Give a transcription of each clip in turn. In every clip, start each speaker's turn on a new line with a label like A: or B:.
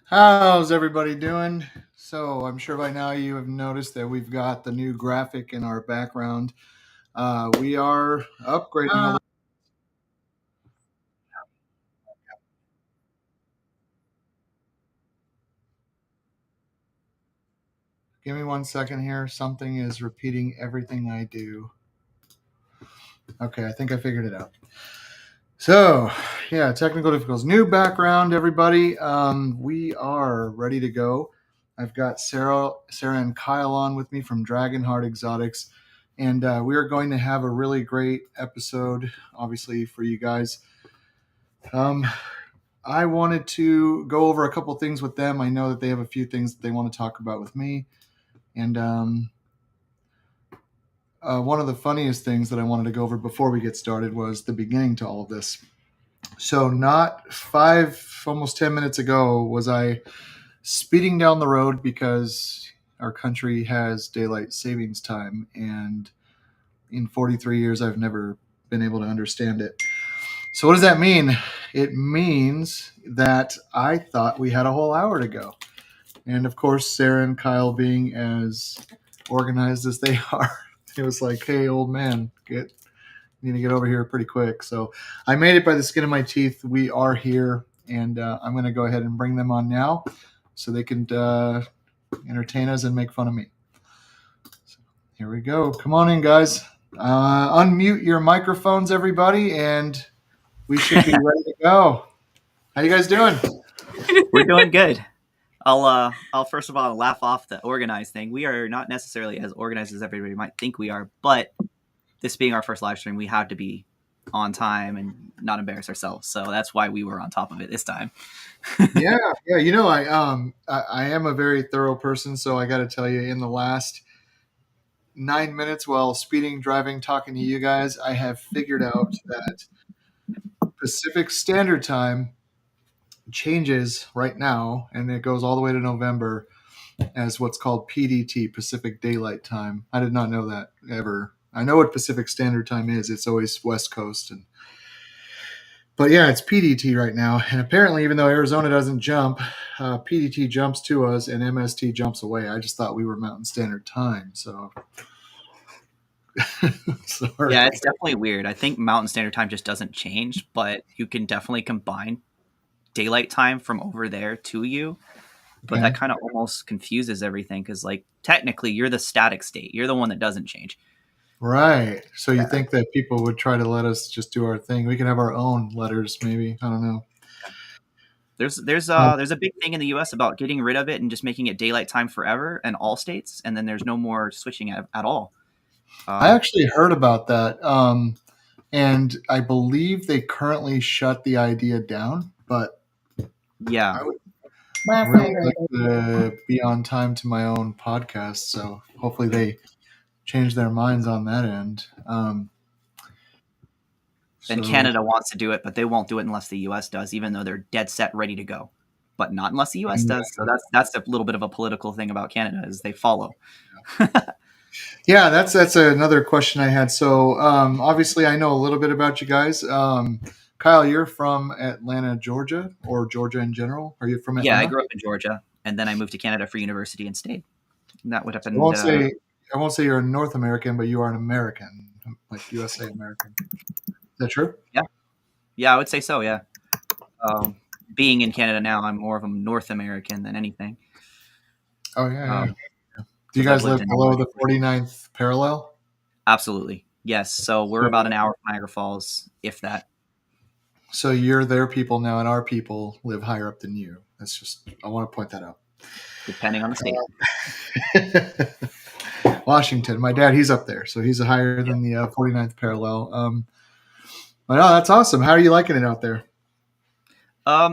A: How's everybody doing? So I'm sure by now you have noticed that we've got the new graphic in our background. We are upgrading a little. Give me 1 second here. Something is repeating everything I do. Okay, I think I figured it out. So, yeah, technical difficulties. New background, everybody. We are ready to go. I've got Sarah and Kyle on with me from Dragonheart Exotics, and we are going to have a really great episode, obviously, for you guys. I wanted to go over a couple things with them. I know that they have a few things that they want to talk about with me, and one of the funniest things that I wanted to go over before we get started was the beginning to all of this. So, not almost 10 minutes ago, was I speeding down the road because our country has daylight savings time, and in 43 years, I've never been able to understand it. So, what does that mean? It means that I thought we had a whole hour to go. And of course, Sarah and Kyle, being as organized as they are, it was like, hey, old man, need to get over here pretty quick. So I made it by the skin of my teeth. We are here, and I'm going to go ahead and bring them on now so they can entertain us and make fun of me. So here we go. Come on in, guys. Unmute your microphones, everybody, and we should be ready to go. How you guys doing?
B: We're doing good. I'll first of all laugh off the organized thing. We are not necessarily as organized as everybody might think we are, but this being our first live stream, we have to be on time and not embarrass ourselves. So that's why we were on top of it this time.
A: yeah. You know, I am a very thorough person, so I got to tell you, in the last 9 minutes while speeding, driving, talking to you guys, I have figured out that Pacific Standard Time changes right now, and it goes all the way to November as what's called PDT, Pacific Daylight Time. I did not know that ever. I know what Pacific Standard Time is. It's always West Coast, but yeah, it's PDT right now. And apparently, even though Arizona doesn't jump, PDT jumps to us and MST jumps away. I just thought we were Mountain Standard Time. So, sorry.
B: Yeah, it's definitely weird. I think Mountain Standard Time just doesn't change, but you can definitely combine daylight time from over there to you. But that kind of almost confuses everything because, like, technically, you're the static state. You're the one that doesn't change.
A: Right. So you think that people would try to let us just do our thing? We can have our own letters, maybe. I don't know.
B: There's a big thing in the U.S. about getting rid of it and just making it daylight time forever in all states, and then there's no more switching at all.
A: I actually heard about that, and I believe they currently shut the idea down. But
B: yeah,
A: I really like to be on time to my own podcast, so hopefully they change their minds on that end.
B: And
A: So
B: Canada wants to do it, but they won't do it unless the U.S. does, even though they're dead set ready to go. But not unless the U.S. does. So that's a little bit of a political thing about Canada is they follow.
A: yeah, that's another question I had. So obviously, I know a little bit about you guys. Kyle, you're from Atlanta, Georgia, or Georgia in general. Are you from
B: Yeah, I
A: Atlanta?
B: grew up in Georgia, and then I moved to Canada for university and stayed. And that would
A: So
B: happen.
A: I won't say you're a North American, but you are an American, like USA American. Is that true?
B: Yeah, yeah, I would say so. Yeah, um, being in Canada now, I'm more of a North American than anything.
A: Oh yeah. Do you
B: Because I've
A: guys
B: lived
A: live
B: in
A: below the 49th parallel?
B: absolutely yes. So we're about an hour from Niagara Falls, if that.
A: So you're their people now, and our people live higher up than you. That's just I want to point that out.
B: Depending on the state.
A: Washington, my dad, he's up there, so he's higher
B: Yeah.
A: than the 49th parallel. But no, that's awesome. How are you liking it out there?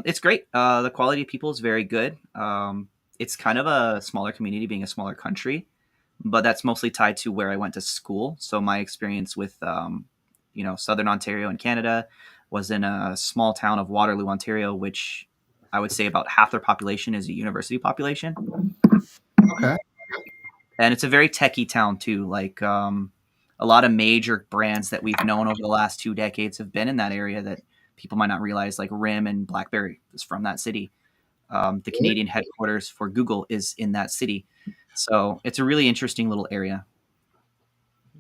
B: It's great. The quality of people is very good. It's kind of a smaller community, being a smaller country, but that's mostly tied to where I went to school. So my experience with, Southern Ontario in Canada was in a small town of Waterloo, Ontario, which I would say about half their population is a university population,
A: Okay.
B: and it's a very techie town too. Like a lot of major brands that we've known over the last 2 decades have been in that area that people might not realize, like RIM and BlackBerry is from that city. The Canadian headquarters for Google is in that city. So it's a really interesting little area.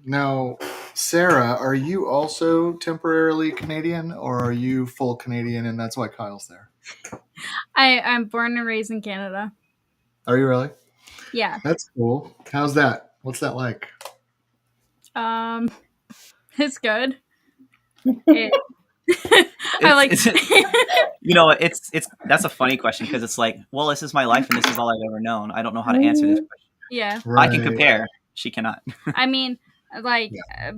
A: Now, Sarah, are you also temporarily Canadian, or are you full Canadian, and that's why Kyle's there?
C: I'm born and raised in Canada.
A: Are you really?
C: Yeah.
A: That's cool. How's that? What's that like?
C: Um, it's good. I like.
B: It's that's a funny question because it's like, well, this is my life and this is all I've ever known. I don't know how to answer this question.
C: Yeah.
B: I can compare. She cannot.
C: I mean, like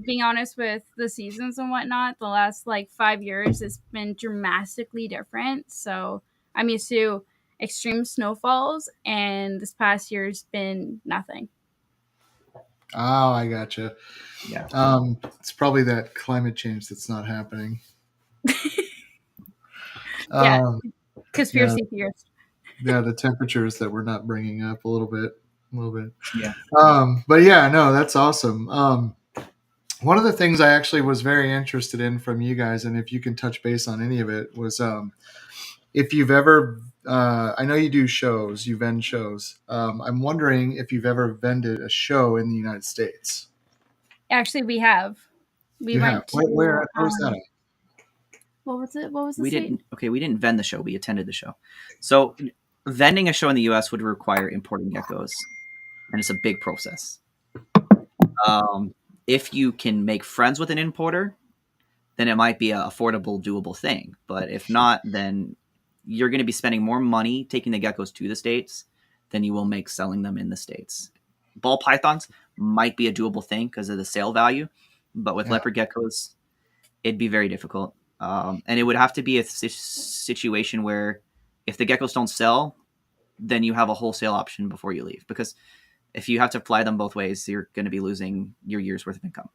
C: being honest with the seasons and whatnot, the last like 5 years has been dramatically different. So I'm used to extreme snowfalls, and this past year's been nothing.
A: Oh, I gotcha.
B: Yeah.
A: It's probably that climate change that's not happening.
C: Yeah.
A: Um,
C: Conspiracy theories.
A: yeah, the temperatures that we're not bringing up a little bit.
B: Yeah.
A: But yeah, no, that's awesome. One of the things I actually was very interested in from you guys, and if you can touch base on any of it, was if you've ever, I know you do shows, you vend shows. I'm wondering if you've ever vended a show in the United States.
C: Actually, we have. We
A: You
C: went
A: have.
C: to.
A: Where was that at?
C: What was it? What was the
B: We
C: state?
B: didn't. Okay, we didn't vend the show. We attended the show. So vending a show in the U.S. would require importing geckos, and it's a big process. If you can make friends with an importer, then it might be an affordable, doable thing. But if not, then you're going to be spending more money taking the geckos to the States than you will make selling them in the States. Ball pythons might be a doable thing because of the sale value, but with leopard geckos, it'd be very difficult. And it would have to be a situation where if the geckos don't sell, then you have a wholesale option before you leave. Because if you have to fly them both ways, you're going to be losing your year's worth of income.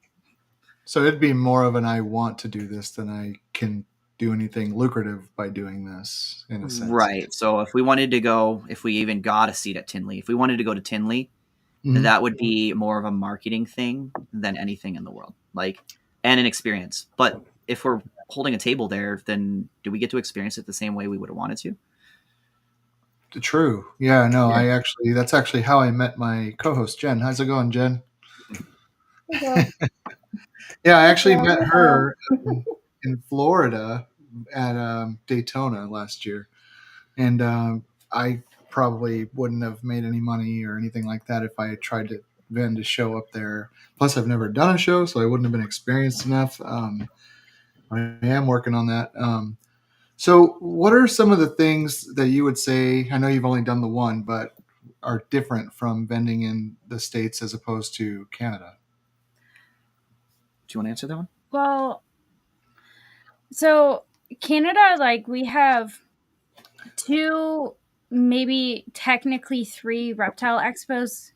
A: So it'd be more of an I want to do this than I can do anything lucrative by doing this, in a sense.
B: Right. So if we wanted to go, if we even got a seat at Tinley, if we wanted to go to Tinley, that would be more of a marketing thing than anything in the world, like, and an experience. But if we're holding a table there, then do we get to experience it the same way we would have wanted to?
A: True. Yeah, no, that's actually how I met my co-host, Jen. How's it going, Jen? Yeah, I actually met her in Florida at Daytona last year. And I probably wouldn't have made any money or anything like that if I had tried to vend a show up there. Plus, I've never done a show, so I wouldn't have been experienced enough. I am working on that. So, what are some of the things that you would say? I know you've only done the one, but are different from vending in the States as opposed to Canada?
B: Do you want to answer that one?
C: Well, so Canada, like we have two maybe technically 3 reptile expos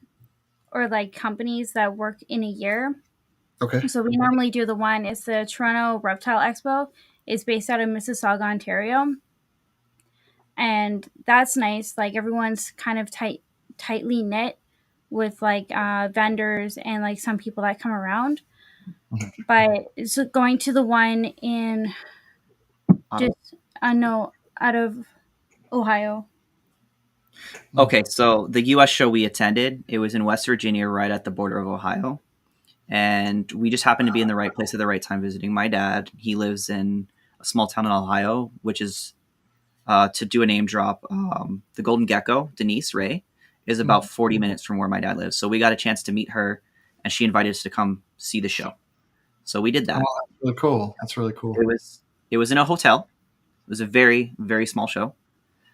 C: or like companies that work in a year.
A: Okay.
C: So we normally do the one. It's the Toronto Reptile Expo. It's based out of Mississauga, Ontario, and that's nice. Like everyone's kind of tightly knit with like vendors and like some people that come around.
A: Mhm.
C: But so going to the one in
B: Ottawa.
C: just no out of Ohio.
B: Okay, so the U.S. show we attended, it was in West Virginia, right at the border of Ohio, and we just happened to be in the right place at the right time visiting my dad. He lives in a small town in Ohio, which is to do a name drop. The Golden Gecko, Denise Ray, is about 40 minutes from where my dad lives. So we got a chance to meet her, and she invited us to come see the show. So we did
A: Oh,
B: that.
A: that's really cool. That's really cool.
B: It was in a hotel. It was a very, very small show.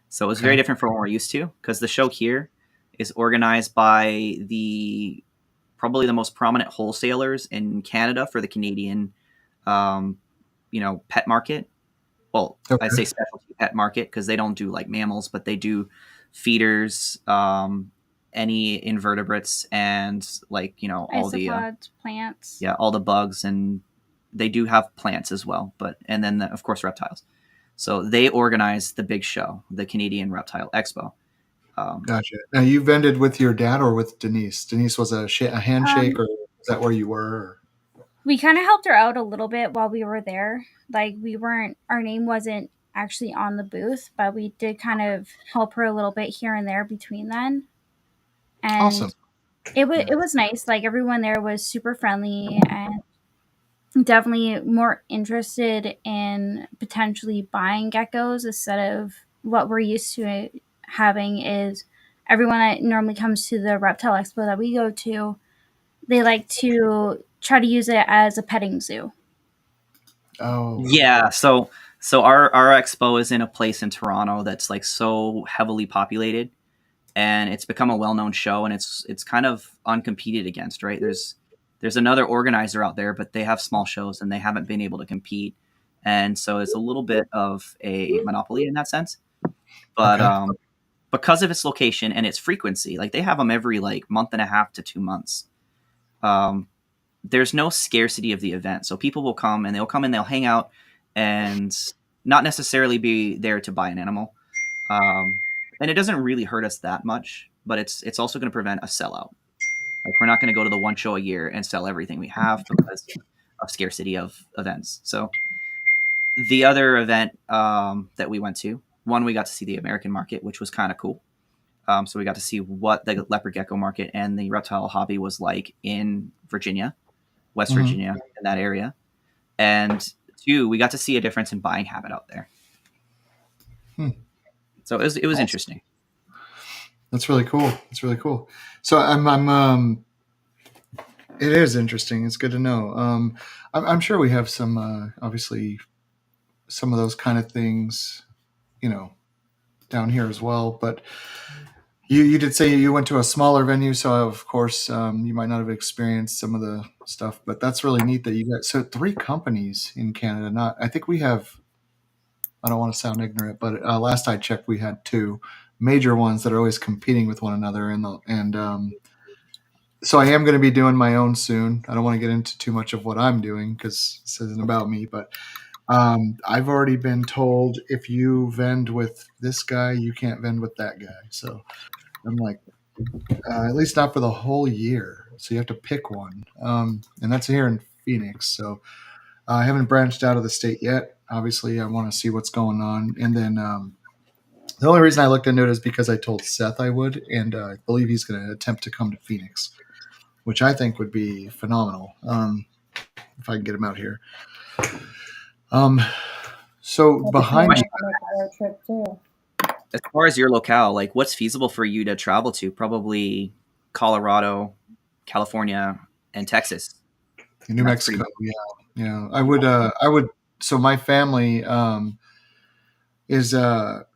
B: So it was very
A: Okay.
B: different from what we're used to, because the show here is organized by the probably the most prominent wholesalers in Canada for the Canadian, um, pet market. Well, I'd
A: Okay.
B: say specialty pet market, because they don't do like mammals, but they do feeders, any invertebrates, and like all the
C: Isopods, plants.
B: all the bugs, and they do have plants as well. But and then of course reptiles. So they organize the big show, the Canadian Reptile Expo.
A: Gotcha. Now you vended with your dad or with Denise? Denise was a handshake,
C: Um,
A: or is that where you were?
C: we kind of helped her out a little bit while we were there. Like our name wasn't actually on the booth, but we did kind of help her a little bit here and there between then.
A: Awesome.
C: And
A: Yeah.
C: it was nice. Like everyone there was super friendly and definitely more interested in potentially buying geckos instead of what we're used to having is everyone that normally comes to the reptile expo that we go to, they like to try to use it as a petting zoo.
A: Oh,
B: Yeah, so our expo is in a place in Toronto that's like so heavily populated, and it's become a well-known show, and it's kind of uncompeted against, right? There's another organizer out there, but they have small shows and they haven't been able to compete, and so it's a little bit of a monopoly in that sense. But
A: okay.
B: because of its location and its frequency, like they have them every like month and a half to 2 months. Um, there's no scarcity of the event. So people will come and they'll come and they'll hang out and not necessarily be there to buy an animal. And it doesn't really hurt us that much, but it's also going to prevent a sellout. Like we're not going to go to the one show a year and sell everything we have because of scarcity of events. So the other event that we went to, one, we got to see the American market, which was kind of cool. So we got to see what the leopard gecko market and the reptile hobby was like in Virginia, West
A: Mhm.
B: Virginia, in that area. And two, we got to see a difference in buying habit out there.
A: Hmm.
B: So it was
A: Awesome.
B: interesting.
A: That's really cool. That's really cool. So I'm it is interesting. It's good to know. I'm sure we have some, obviously, some of those kind of things, down here as well. But you did say you went to a smaller venue, so of course you might not have experienced some of the stuff. But that's really neat that you got so 3 companies in Canada. Not, I think we have. I don't want to sound ignorant, but last I checked, we had 2 major ones that are always competing with one another, and so I am going to be doing my own soon. I don't want to get into too much of what I'm doing because this isn't about me, but I've already been told if you vend with this guy, you can't vend with that guy. So I'm like, at least not for the whole year. So you have to pick one, and that's here in Phoenix. So I haven't branched out of the state yet. Obviously, I want to see what's going on, and then the only reason I looked into it is because I told Seth I would, and I believe he's going to attempt to come to Phoenix, which I think would be phenomenal if I can get him out here. So behind you,
D: Trip too.
B: As far as your locale, like what's feasible for you to travel to? Probably Colorado, California, and Texas.
A: New
B: And that's pretty
A: Mexico,
B: much.
A: yeah. I would. So my family is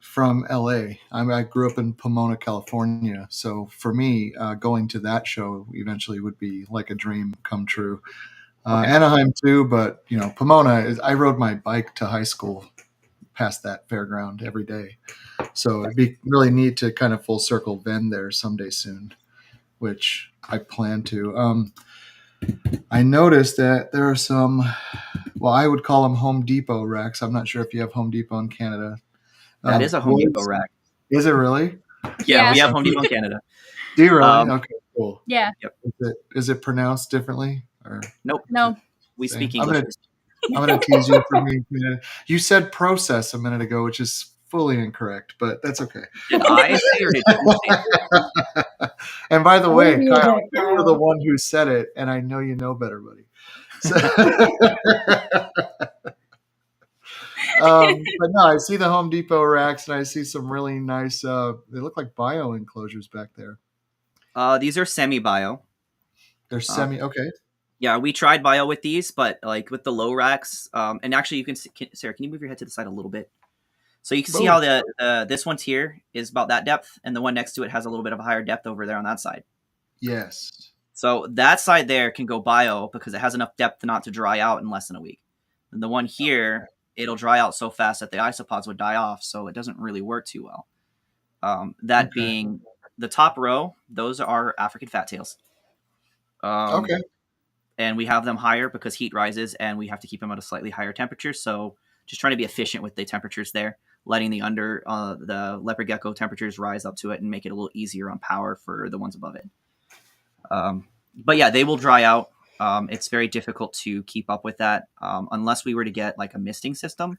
A: from LA. I grew up in Pomona, California. So for me, going to that show eventually would be like a dream come true.
B: Okay.
A: Anaheim too, but Pomona is. I rode my bike to high school past that fairground every day. So it'd be really neat to kind of full circle vend there someday soon, which I plan to. I noticed that there are some, well, I would call them Home Depot racks. I'm not sure if you have Home Depot in Canada.
B: That is a Home Depot rack.
A: Is it really?
B: Yeah,
C: Yeah.
B: we have Home Depot in Canada.
A: Do you really? Okay, cool.
C: Yeah.
B: Yep.
A: Is it pronounced differently? Or
B: Nope.
C: No.
B: We
A: same?
B: speak English.
A: I'm gonna tease you for being Canadian. You said process a minute ago, which is fully incorrect, but that's okay.
B: Did I say or did you say?
A: And by the way,
D: Maybe a
A: Kyle,
D: bit,
A: you were the one who said it, and I know you know better, buddy. So, but no, I see the Home Depot racks, and I see some really nice. They look like bio enclosures back there.
B: These are semi-bio.
A: They're semi. Okay.
B: Yeah, we tried bio with these, but like with the low racks, and actually you can see, Sarah, can you move your head to the side a little bit? So you can see how this one's here is about that depth, and the one next to it has a little bit of a higher depth over there on that side.
A: Yes.
B: So that side there can go bio because it has enough depth not to dry out in less than a week. And the one here, it'll dry out so fast that the isopods would die off, so it doesn't really work too well. That being the top row, those are African fat tails.
A: Okay.
B: And we have them higher because heat rises and we have to keep them at a slightly higher temperature. So just trying to be efficient with the temperatures there, letting the leopard gecko temperatures rise up to it and make it a little easier on power for the ones above it. But yeah, they will dry out. It's very difficult to keep up with that unless we were to get like a misting system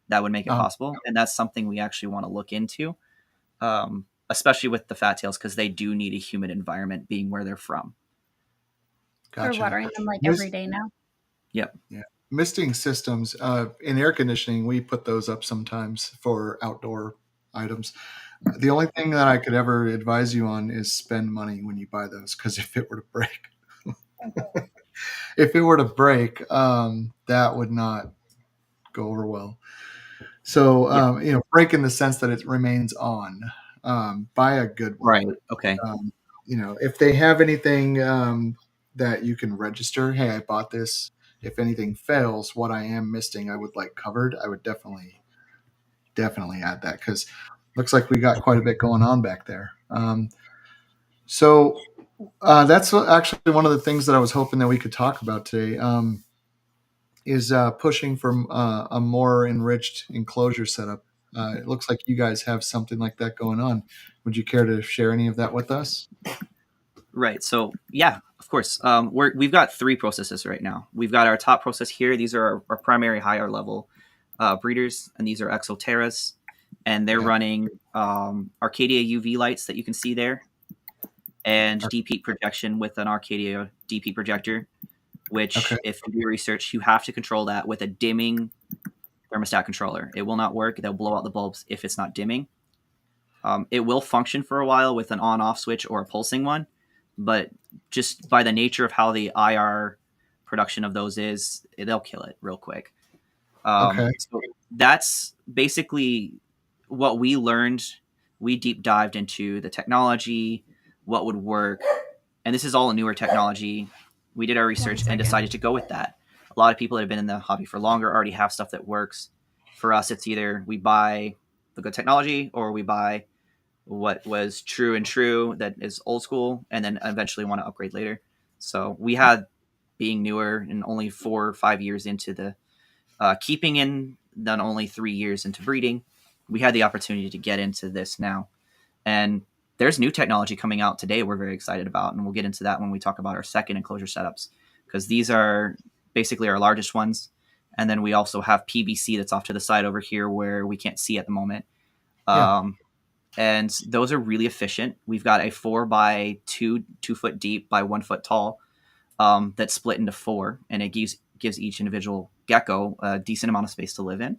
B: that would make it possible. And that's something we actually want to look into, especially with the fat tails, because they do need a humid environment being where they're from.
A: Gotcha.
C: We're watering them like every day now.
B: Yep.
A: Yeah. Misting systems in air conditioning, we put those up sometimes for outdoor items. The only thing that I could ever advise you on is spend money when you buy those, because if it were to break, that would not go over well. So, break in the sense that it remains on. Buy a good one.
B: Right. Okay.
A: If they have anything that you can register, hey, I bought this. If anything fails, what I am misting, I would like covered. I would definitely add that, because looks like we got quite a bit going on back there. So that's actually one of the things that I was hoping that we could talk about today, is pushing for a more enriched enclosure setup. It looks like you guys have something like that going on. Would you care to share any of that with us?
B: Right. So yeah, of course. We've got 3 processes right now. We've got our top process here. These are our primary higher level breeders, and these are Exoterras, and they're running Arcadia UV lights that you can see there, and deep heat projection with an Arcadia deep heat projector, which if you do research, you have to control that with a dimming thermostat controller. It will not work. They'll blow out the bulbs if it's not dimming. It will function for a while with an on-off switch or a pulsing one, but just by the nature of how the IR production of those is, they'll kill it real quick. So that's basically what we learned. We deep dived into the technology, what would work, and this is all a newer technology. We did our research and decided to go with that. A lot of people that have been in the hobby for longer already have stuff that works. For us, it's either we buy the good technology or we buy what was true that is old school, and then eventually want to upgrade later. So we had, being newer and only 4 or 5 years into the keeping in, then only 3 years into breeding, we had the opportunity to get into this now. And there's new technology coming out today we're very excited about, and we'll get into that when we talk about our second enclosure setups, because these are basically our largest ones. And then we also have PVC that's off to the side over here where we can't see at the moment. And those are really efficient. We've got a 4x2 foot deep by 1 foot tall that's split into 4, and it gives each individual gecko a decent amount of space to live in.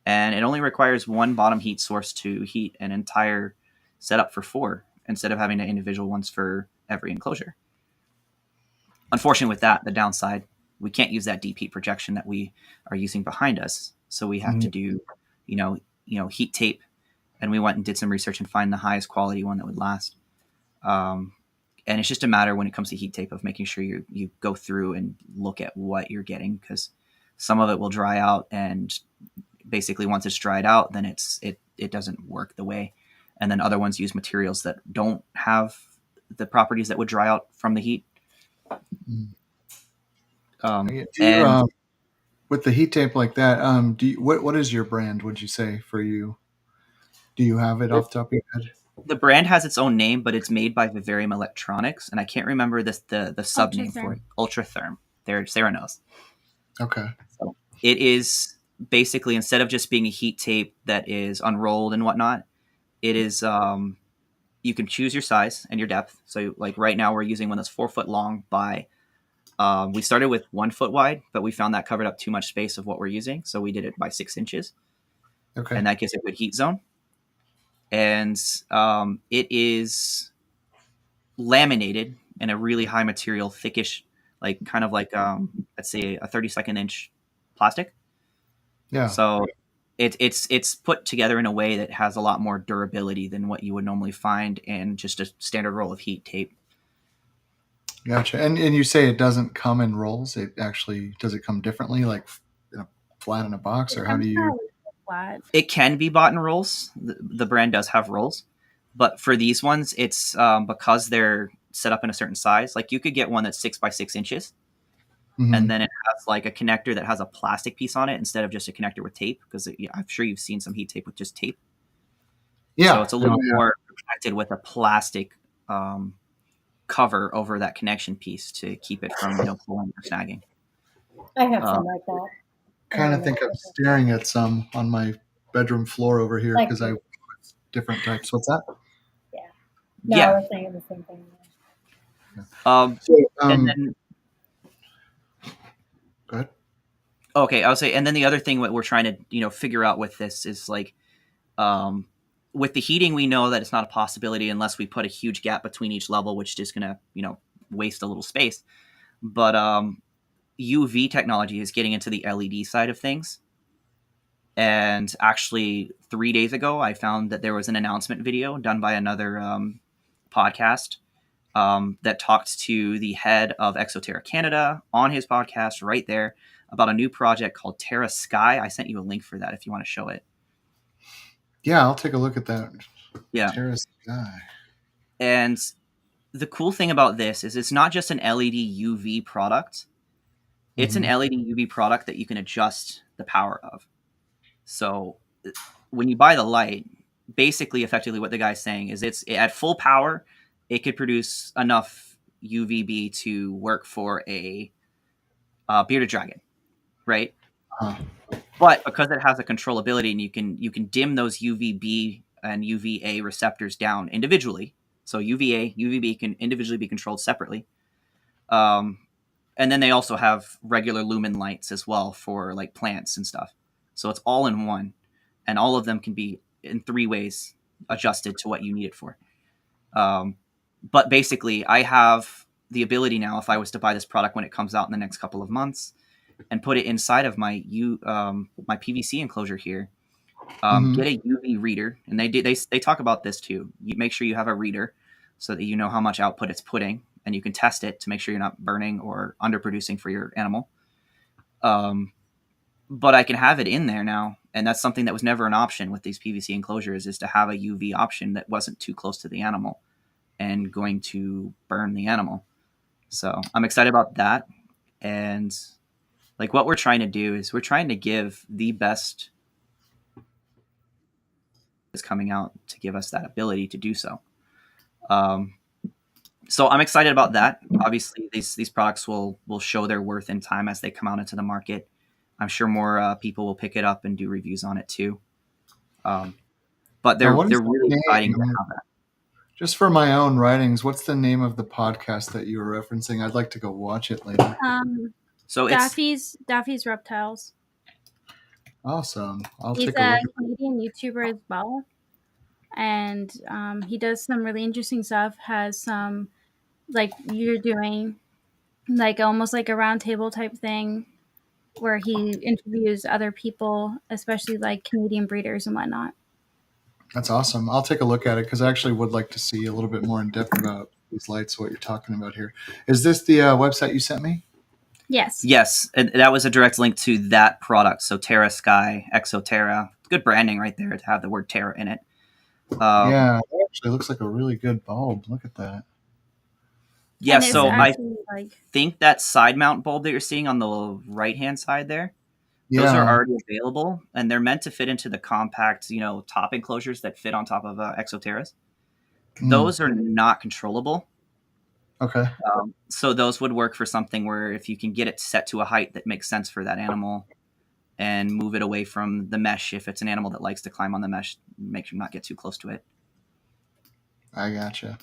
B: And it only requires 1 bottom heat source to heat an entire setup for 4 instead of having individual ones for every enclosure. Unfortunately, with that, the downside, we can't use that deep heat projection that we are using behind us. So we have to do, heat tape. And we went and did some research and find the highest quality one that would last. And it's just a matter when it comes to heat tape of making sure you go through and look at what you're getting, because some of it will dry out and basically once it's dried out, then it doesn't work the way. And then other ones use materials that don't have the properties that would dry out from the heat. And
A: with the heat tape like that, what is your brand? Would you say for you? Do you have it off the top of your head?
B: The brand has its own name, but it's made by Vivarium Electronics, and I can't remember the sub name for it. Ultratherm. Sarah knows.
A: Okay.
B: So it is basically, instead of just being a heat tape that is unrolled and whatnot, it is you can choose your size and your depth. So like right now we're using one that's 4 foot long by we started with 1 foot wide, but we found that covered up too much space of what we're using, so we did it by 6 inches.
A: Okay.
B: And that gives a good heat zone. And it is laminated in a really high material, thickish, like kind of like let's say a 32nd inch plastic.
A: Yeah.
B: So it's put together in a way that has a lot more durability than what you would normally find in just a standard roll of heat tape.
A: Gotcha. And you say it doesn't come in rolls. It actually, does it come differently, like flat in a box, or how do you?
C: Flat.
B: It can be bought in rolls. The brand does have rolls, but for these ones, it's because they're set up in a certain size. Like you could get one that's 6 by 6 inches, and then it has like a connector that has a plastic piece on it instead of just a connector with tape. Because I'm sure you've seen some heat tape with just tape.
A: Yeah.
B: So it's a little more protected with a plastic cover over that connection piece to keep it from pulling or snagging.
D: I have some like that.
A: Kind of think I'm staring at some on my bedroom floor over here because I different types. What's that?
D: Yeah. No,
B: yeah.
D: I was saying the same thing.
B: And then,
A: go ahead.
B: Okay, I would say, and then the other thing what we're trying to figure out with this is like, with the heating, we know that it's not a possibility unless we put a huge gap between each level, which is just gonna waste a little space. But UV technology is getting into the LED side of things. And actually 3 days ago, I found that there was an announcement video done by another podcast that talked to the head of Exoterra Canada on his podcast right there about a new project called Terra Sky. I sent you a link for that if you want to show it.
A: Yeah, I'll take a look at that.
B: Yeah.
A: Terra Sky.
B: And the cool thing about this is it's not just an LED UV product. It's an LED UV product that you can adjust the power of. So when you buy the light, basically, effectively what the guy's saying is it's at full power, it could produce enough UVB to work for a bearded dragon, right? But because it has a controllability and you can dim those UVB and UVA receptors down individually. So UVA, UVB can individually be controlled separately. And then they also have regular lumen lights as well for like plants and stuff. So it's all in one. And all of them can be in 3 ways adjusted to what you need it for. But basically, I have the ability now, if I was to buy this product when it comes out in the next couple of months and put it inside of my my PVC enclosure here, get a UV reader. And they talk about this too. You make sure you have a reader so that you know how much output it's putting, and you can test it to make sure you're not burning or underproducing for your animal. But I can have it in there now, and that's something that was never an option with these PVC enclosures, is to have a UV option that wasn't too close to the animal and going to burn the animal. So I'm excited about that. And like what we're trying to do is we're trying to give the best is coming out to give us that ability to do so. So I'm excited about that. Obviously, these products will show their worth in time as they come out into the market. I'm sure more people will pick it up and do reviews on it too. But they're really exciting to have that.
A: Just for my own writings, what's the name of the podcast that you were referencing? I'd like to go watch it later.
B: So
C: Daffy's Reptiles.
A: Awesome.
C: He's a Canadian YouTuber as well. And he does some really interesting stuff, has some, like you're doing, like almost like a roundtable type thing where he interviews other people, especially like Canadian breeders and whatnot.
A: That's awesome. I'll take a look at it because I actually would like to see a little bit more in depth about these lights, what you're talking about here. Is this the website you sent me?
C: Yes.
B: Yes, and that was a direct link to that product. So Terra Sky, Exoterra, good branding right there to have the word Terra in it.
A: Yeah, it actually looks like a really good bulb. Look at that.
B: Yeah,
C: And it's
B: so I
C: actually like
B: think that side mount bulb that you're seeing on the right hand side there, those are
A: Yeah.
B: already available, and they're meant to fit into the compact, top enclosures that fit on top of Exoterras. Those are not controllable.
A: Okay.
B: So those would work for something where if you can get it set to a height that makes sense for that animal and move it away from the mesh, if it's an animal that likes to climb on the mesh, make sure not get too close to it.
A: I gotcha.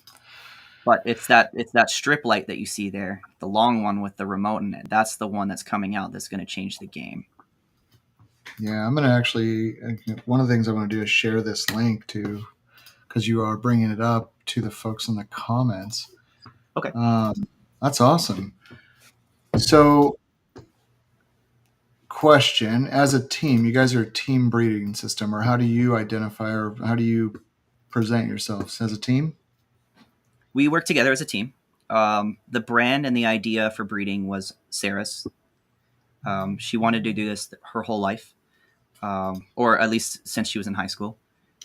B: But it's that strip light that you see there, the long one with the remote in it. That's the one that's coming out that's going to change the game.
A: Yeah, I'm going to actually, one of the things I want to do is share this link to, because you are bringing it up to the folks in the comments.
B: Okay.
A: That's awesome. So, question, as a team, you guys are a team breeding system, or how do you identify, or how do you present yourselves as a team?
B: We work together as a team. The brand and the idea for breeding was Sarah's. She wanted to do this her whole life, or at least since she was in high school.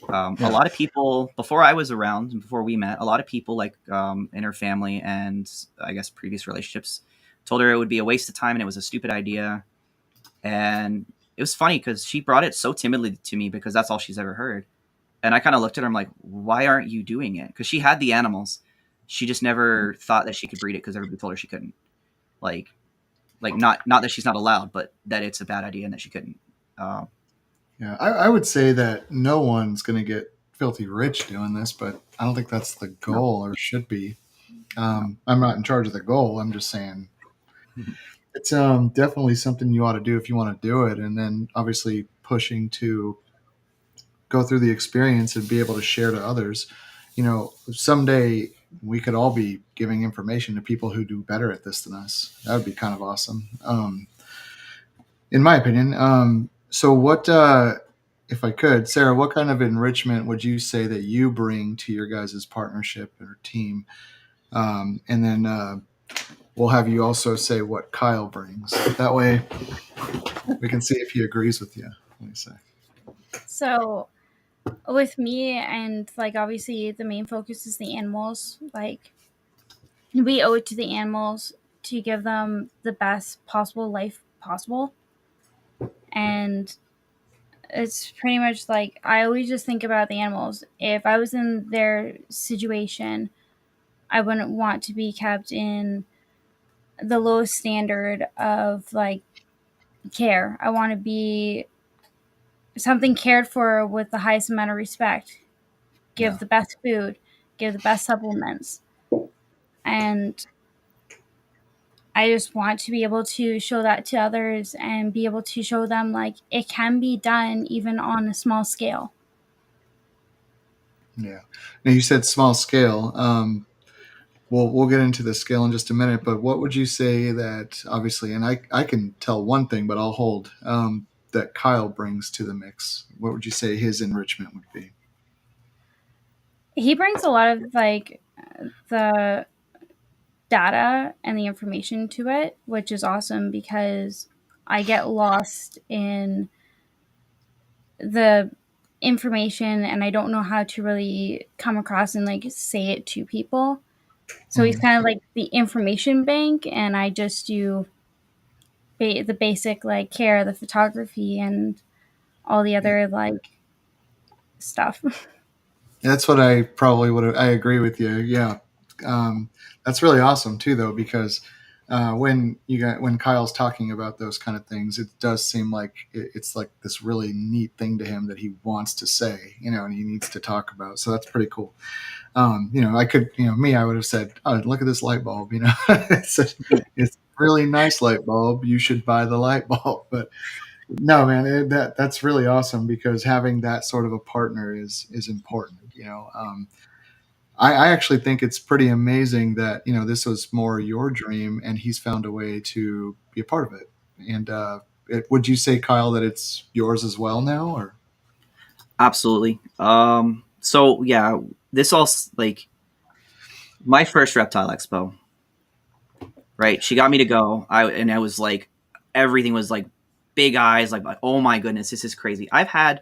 B: A lot of people, before I was around and before we met, a lot of people like in her family and I guess previous relationships told her it would be a waste of time and it was a stupid idea. And it was funny because she brought it so timidly to me because that's all she's ever heard. And I kind of looked at her, I'm like, why aren't you doing it? Because she had the animals. She just never thought that she could breed it because everybody told her she couldn't. Like not that she's not allowed, but that it's a bad idea and that she couldn't.
A: Yeah, I would say that no one's going to get filthy rich doing this, but I don't think that's the goal or should be. I'm not in charge of the goal. I'm just saying it's definitely something you ought to do if you want to do it, and then obviously pushing to go through the experience and be able to share to others. Someday we could all be giving information to people who do better at this than us. That would be kind of awesome, in my opinion. So what, if I could, Sarah, what kind of enrichment would you say that you bring to your guys' partnership or team? And then we'll have you also say what Kyle brings. That way we can see if he agrees with you. What do you say?
C: so with me, and like obviously the main focus is the animals. Like we owe it to the animals to give them the best possible life possible. And it's pretty much like I always just think about the animals. If I was in their situation, I wouldn't want to be kept in the lowest standard of like care. I want to be something cared for with the highest amount of respect. Give the best food, give the best supplements. And I just want to be able to show that to others and be able to show them like it can be done even on a small scale.
A: Yeah. Now you said small scale. We'll get into the scale in just a minute, but what would you say that obviously, and I can tell one thing, but I'll hold, that Kyle brings to the mix? What would you say his enrichment would be?
C: He brings a lot of like the data and the information to it, which is awesome because I get lost in the information and I don't know how to really come across and like say it to people. So he's kind of like the information bank, and I just do the basic like care, the photography, and all the other like stuff.
A: That's what I probably would have. I agree with you. Yeah. That's really awesome too, though, because when Kyle's talking about those kind of things, it does seem like it's like this really neat thing to him that he wants to say, and he needs to talk about. So that's pretty cool. I could, I would have said, "Oh, look at this light bulb." It's a really nice light bulb. You should buy the light bulb. But no, man, that's really awesome because having that sort of a partner is important. I actually think it's pretty amazing that this was more your dream, and he's found a way to be a part of it. And would you say, Kyle, that it's yours as well now, or?
B: Absolutely. So yeah, this all like my first reptile expo, right? She got me to go. I was like, everything was like big eyes, like, oh my goodness, this is crazy. I've had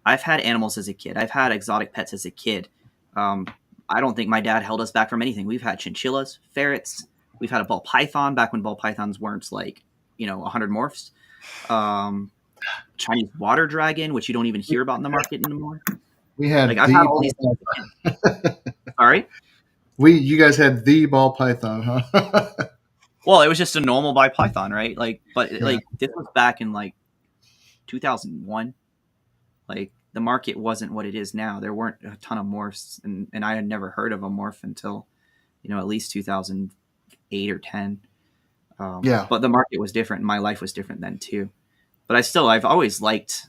B: animals as a kid. I've had exotic pets as a kid. I don't think my dad held us back from anything. We've had chinchillas, ferrets. We've had a ball python back when ball pythons weren't like 100 morphs. Chinese water dragon, which you don't even hear about in the market anymore.
A: We had
B: Like I've had all these things. Sorry.
A: You guys had the ball python, huh?
B: Well, it was just a normal ball python, right? Like, but
A: Yeah.
B: like this was back in like 2001. Like the market wasn't what it is now. There weren't a ton of morphs, and I had never heard of a morph until at least 2008 or 10.
A: Yeah.
B: But the market was different, and my life was different then too. But I've always liked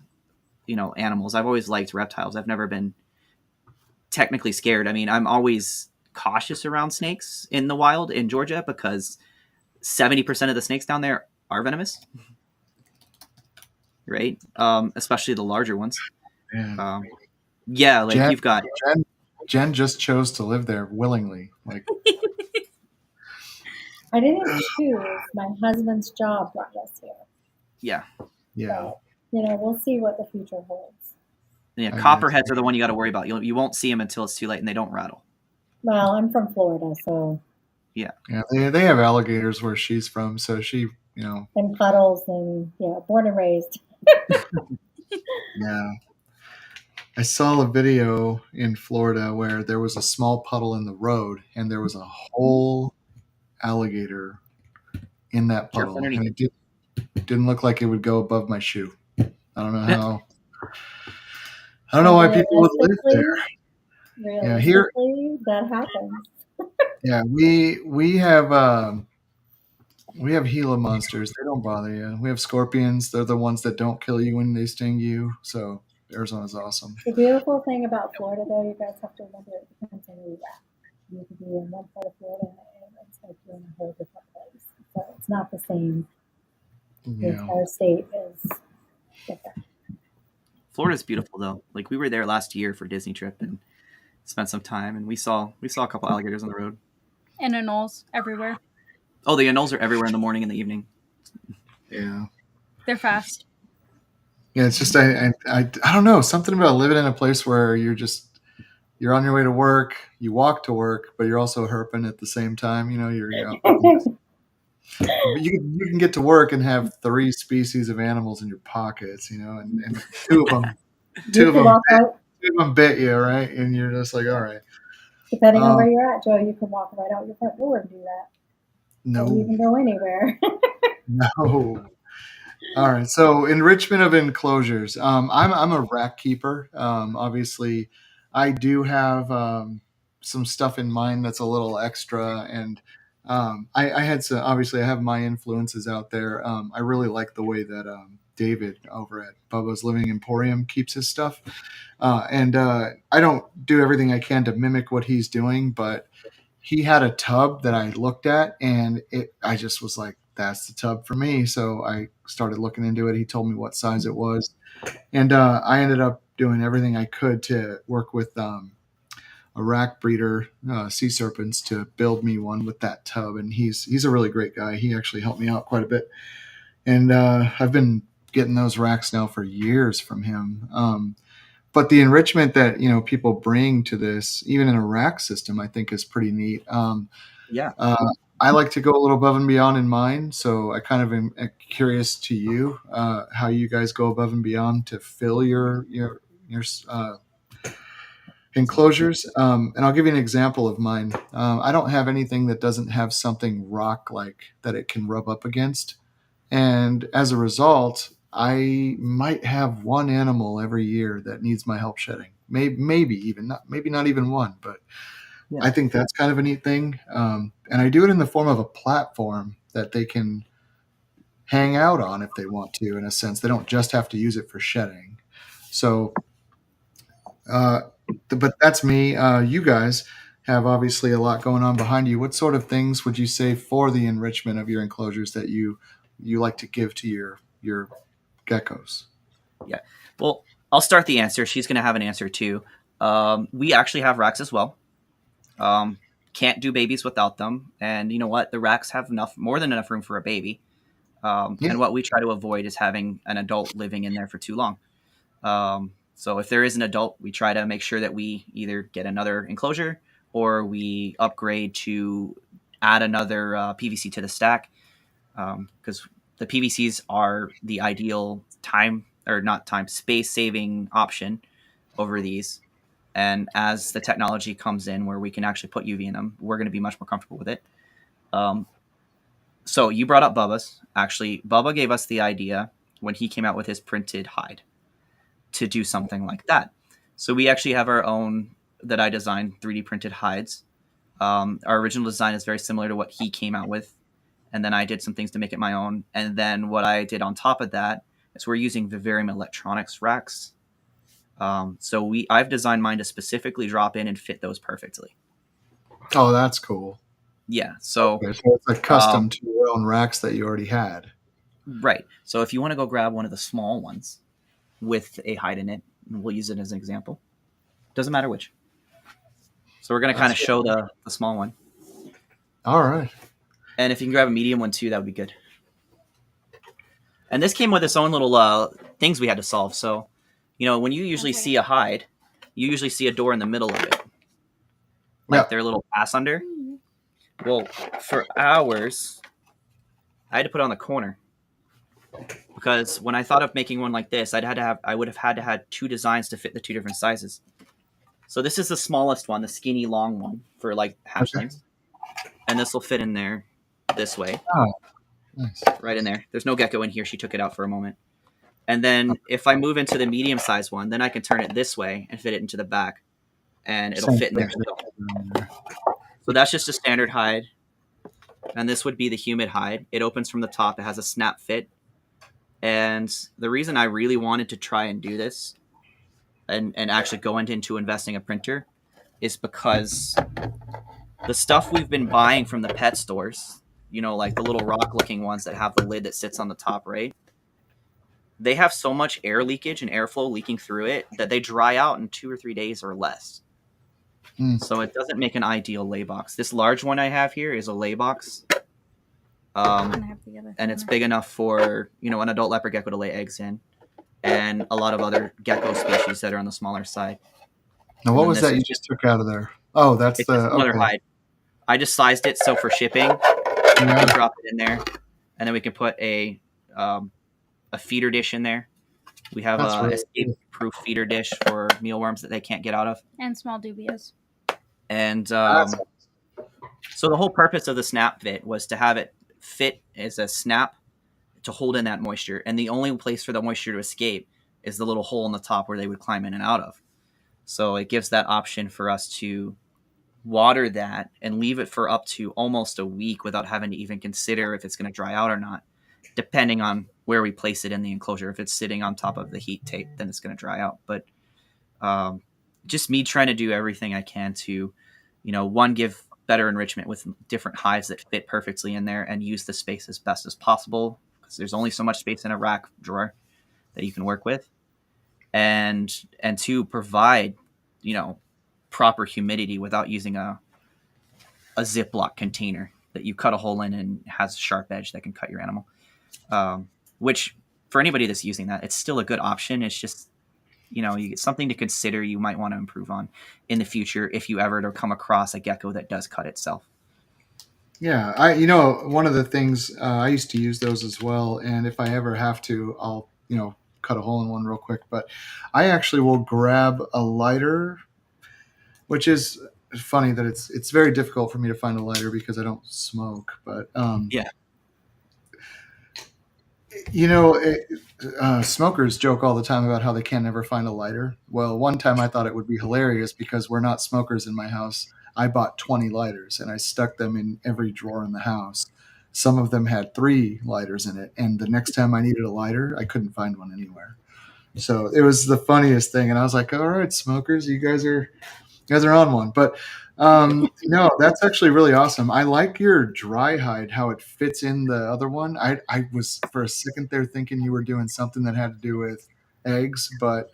B: animals. I've always liked reptiles. I've never been technically scared. I mean, I'm always cautious around snakes in the wild in Georgia because 70% of the snakes down there are venomous, right? Especially the larger ones. Yeah, like you've got
A: Jen just chose to live there willingly. Like
D: I didn't choose. My husband's job brought us here.
B: Yeah.
D: So, we'll see what the future holds.
B: Yeah, copperheads are the one you got to worry about. You won't see them until it's too late, and they don't rattle.
D: Well, I'm from Florida, so
A: yeah, they have alligators where she's from, so she
D: and puddles and born and raised.
A: Yeah. I saw a video in Florida where there was a small puddle in the road and there was a whole alligator in that puddle. And it didn't look like it would go above my shoe. I don't know how. I don't know why people would live there.
D: Yeah, here that happens.
A: Yeah, we have Gila monsters. They don't bother you. We have scorpions. They're the ones that don't kill you when they sting you. So Arizona's awesome.
D: The beautiful thing about Florida, though, you guys have to remember, it depends on where you're at. You could be in one part of Florida and it's like you're in a whole different place. So it's not the same. The entire state is different.
B: Florida's beautiful, though. Like we were there last year for Disney trip and spent some time, and we saw a couple alligators on the road.
C: And anoles everywhere.
B: Oh, the anoles are everywhere in the morning and the evening.
A: Yeah.
C: They're fast.
A: Yeah, it's just I don't know, something about living in a place where you're on your way to work, you walk to work, but you're also herping at the same time. You can get to work and have 3 species of animals in your pockets, and two of them bit you, right? And you're just like, all right.
D: Depending on where you're at, Joe, you can walk right out your front door and do that.
A: No,
D: you can go anywhere.
A: No. All right. So enrichment of enclosures. I'm a rack keeper. Obviously, I do have some stuff in mind that's a little extra, and I had some. Obviously, I have my influences out there. I really like the way that David over at Bubba's Living Emporium keeps his stuff, and I don't do everything I can to mimic what he's doing, but he had a tub that I looked at, and I just was like, that's the tub for me. So I started looking into it. He told me what size it was. And I ended up doing everything I could to work with a rack breeder, sea serpents, to build me one with that tub. And he's a really great guy. He actually helped me out quite a bit. And I've been getting those racks now for years from him. But the enrichment that people bring to this, even in a rack system, I think is pretty neat. I like to go a little above and beyond in mine, so I kind of am curious to you how you guys go above and beyond to fill your enclosures. And I'll give you an example of mine. I don't have anything that doesn't have something rock-like that it can rub up against, and as a result, I might have one animal every year that needs my help shedding. Maybe not even one, but yeah. I think that's kind of a neat thing. And I do it in the form of a platform that they can hang out on if they want to, in a sense. They don't just have to use it for shedding. So, but that's me. You guys have obviously a lot going on behind you. What sort of things would you say for the enrichment of your enclosures that you like to give to your geckos?
B: Yeah. Well, I'll start the answer. She's going to have an answer too. We actually have racks as well. can't do babies without them. And you know what? The racks have more than enough room for a baby. And what we try to avoid is having an adult living in there for too long. So if there is an adult, we try to make sure that we either get another enclosure or we upgrade to add another PVC to the stack, because the PVCs are the ideal space saving option over these. And as the technology comes in where we can actually put UV in them, we're going to be much more comfortable with it. So you brought up Bubba's. Actually, Bubba gave us the idea when he came out with his printed hide to do something like that. So we actually have our own that I designed 3D printed hides. Our original design is very similar to what he came out with. And then I did some things to make it my own. And then what I did on top of that is we're using Vivarium electronics racks. So I've designed mine to specifically drop in and fit those perfectly.
A: Oh, that's cool.
B: Yeah. So
A: it's a custom to your own racks that you already had.
B: Right. So if you want to go grab one of the small ones with a hide in it, we'll use it as an example. Doesn't matter which. So we're going to kind of show the small one.
A: All right.
B: And if you can grab a medium one too, that would be good. And this came with its own little things we had to solve. So, when you usually see a hide, you usually see a door in the middle of it. Like their little pass under. Well, for ours, I had to put it on the corner. Because when I thought of making one like this, I would have had to have 2 designs to fit the 2 different sizes. So this is the smallest one, the skinny long one for like hatchlings. And this will fit in there this way.
A: Oh, nice.
B: Right in there. There's no gecko in here. She took it out for a moment. And then if I move into the medium sized one, then I can turn it this way and fit it into the back. And it'll fit in there still. So that's just a standard hide. And this would be the humid hide. It opens from the top. It has a snap fit. And the reason I really wanted to try and do this and actually go into investing a printer is because the stuff we've been buying from the pet stores, like the little rock looking ones that have the lid that sits on the top, right? They have so much air leakage and airflow leaking through it that they dry out in 2 or 3 days or less. So it doesn't make an ideal lay box. This large one I have here is a lay box. And it's big enough for, an adult leopard gecko to lay eggs in, and a lot of other gecko species that are on the smaller side.
A: Now, what was that you just took out of there? Oh, that's
B: it's another hide. I just sized it so for shipping, we drop it in there, and then we can put a feeder dish in there. We have a escape-proof feeder dish for mealworms that they can't get out of,
C: and small dubias.
B: And so the whole purpose of the snap fit was to have it fit as a snap to hold in that moisture, and the only place for the moisture to escape is the little hole in the top where they would climb in and out of. So it gives that option for us to water that and leave it for up to almost a week without having to even consider if it's going to dry out or not, depending on where we place it in the enclosure. If it's sitting on top of the heat tape, then it's going to dry out. But just me trying to do everything I can to, one, give better enrichment with different hives that fit perfectly in there and use the space as best as possible, because there's only so much space in a rack drawer that you can work with, and to provide, proper humidity without using a Ziploc container that you cut a hole in and has a sharp edge that can cut your animal. Which for anybody that's using that, it's still a good option. It's just, you get something to consider you might want to improve on in the future if you ever to come across a gecko that does cut itself.
A: Yeah, one of the things I used to use those as well, and if I ever have to, I'll cut a hole in one real quick. But I actually will grab a lighter, which is funny that it's very difficult for me to find a lighter because I don't smoke. But smokers joke all the time about how they can't ever find a lighter. Well, one time I thought it would be hilarious because we're not smokers in my house. I bought 20 lighters and I stuck them in every drawer in the house. Some of them had 3 lighters in it. And the next time I needed a lighter, I couldn't find one anywhere. So it was the funniest thing. And I was like, all right, smokers, you guys are on one. But no, that's actually really awesome. I like your dry hide, how it fits in the other one. I was for a second there thinking you were doing something that had to do with eggs, but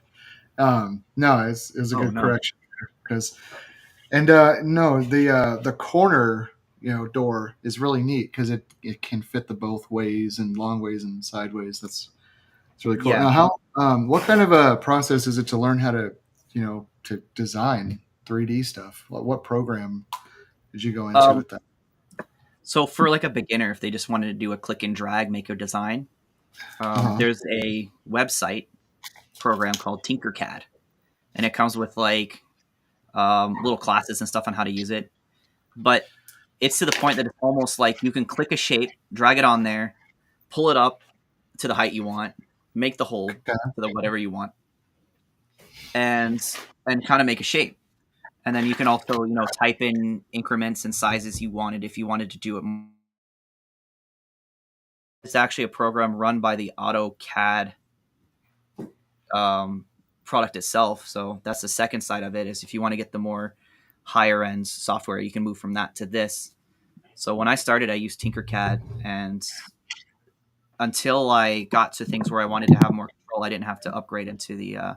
A: no, it was a good correction, because And no, the corner door is really neat because it can fit the both ways and long ways and sideways. It's really cool.
B: Yeah.
A: Now, how what kind of a process is it to learn how to to design 3D stuff? What program did you go into with that?
B: So for like a beginner, if they just wanted to do a click and drag, make a design, there's a website program called Tinkercad, and it comes with like little classes and stuff on how to use it. But it's to the point that it's almost like you can click a shape, drag it on there, pull it up to the height you want, make the hole to the whatever you want, and kind of make a shape. And then you can also type in increments and sizes you wanted if you wanted to do it. It's actually a program run by the AutoCAD product itself. So that's the second side of it, is if you want to get the more higher end software, you can move from that to this. So when I started, I used Tinkercad, and until I got to things where I wanted to have more control, I didn't have to upgrade into the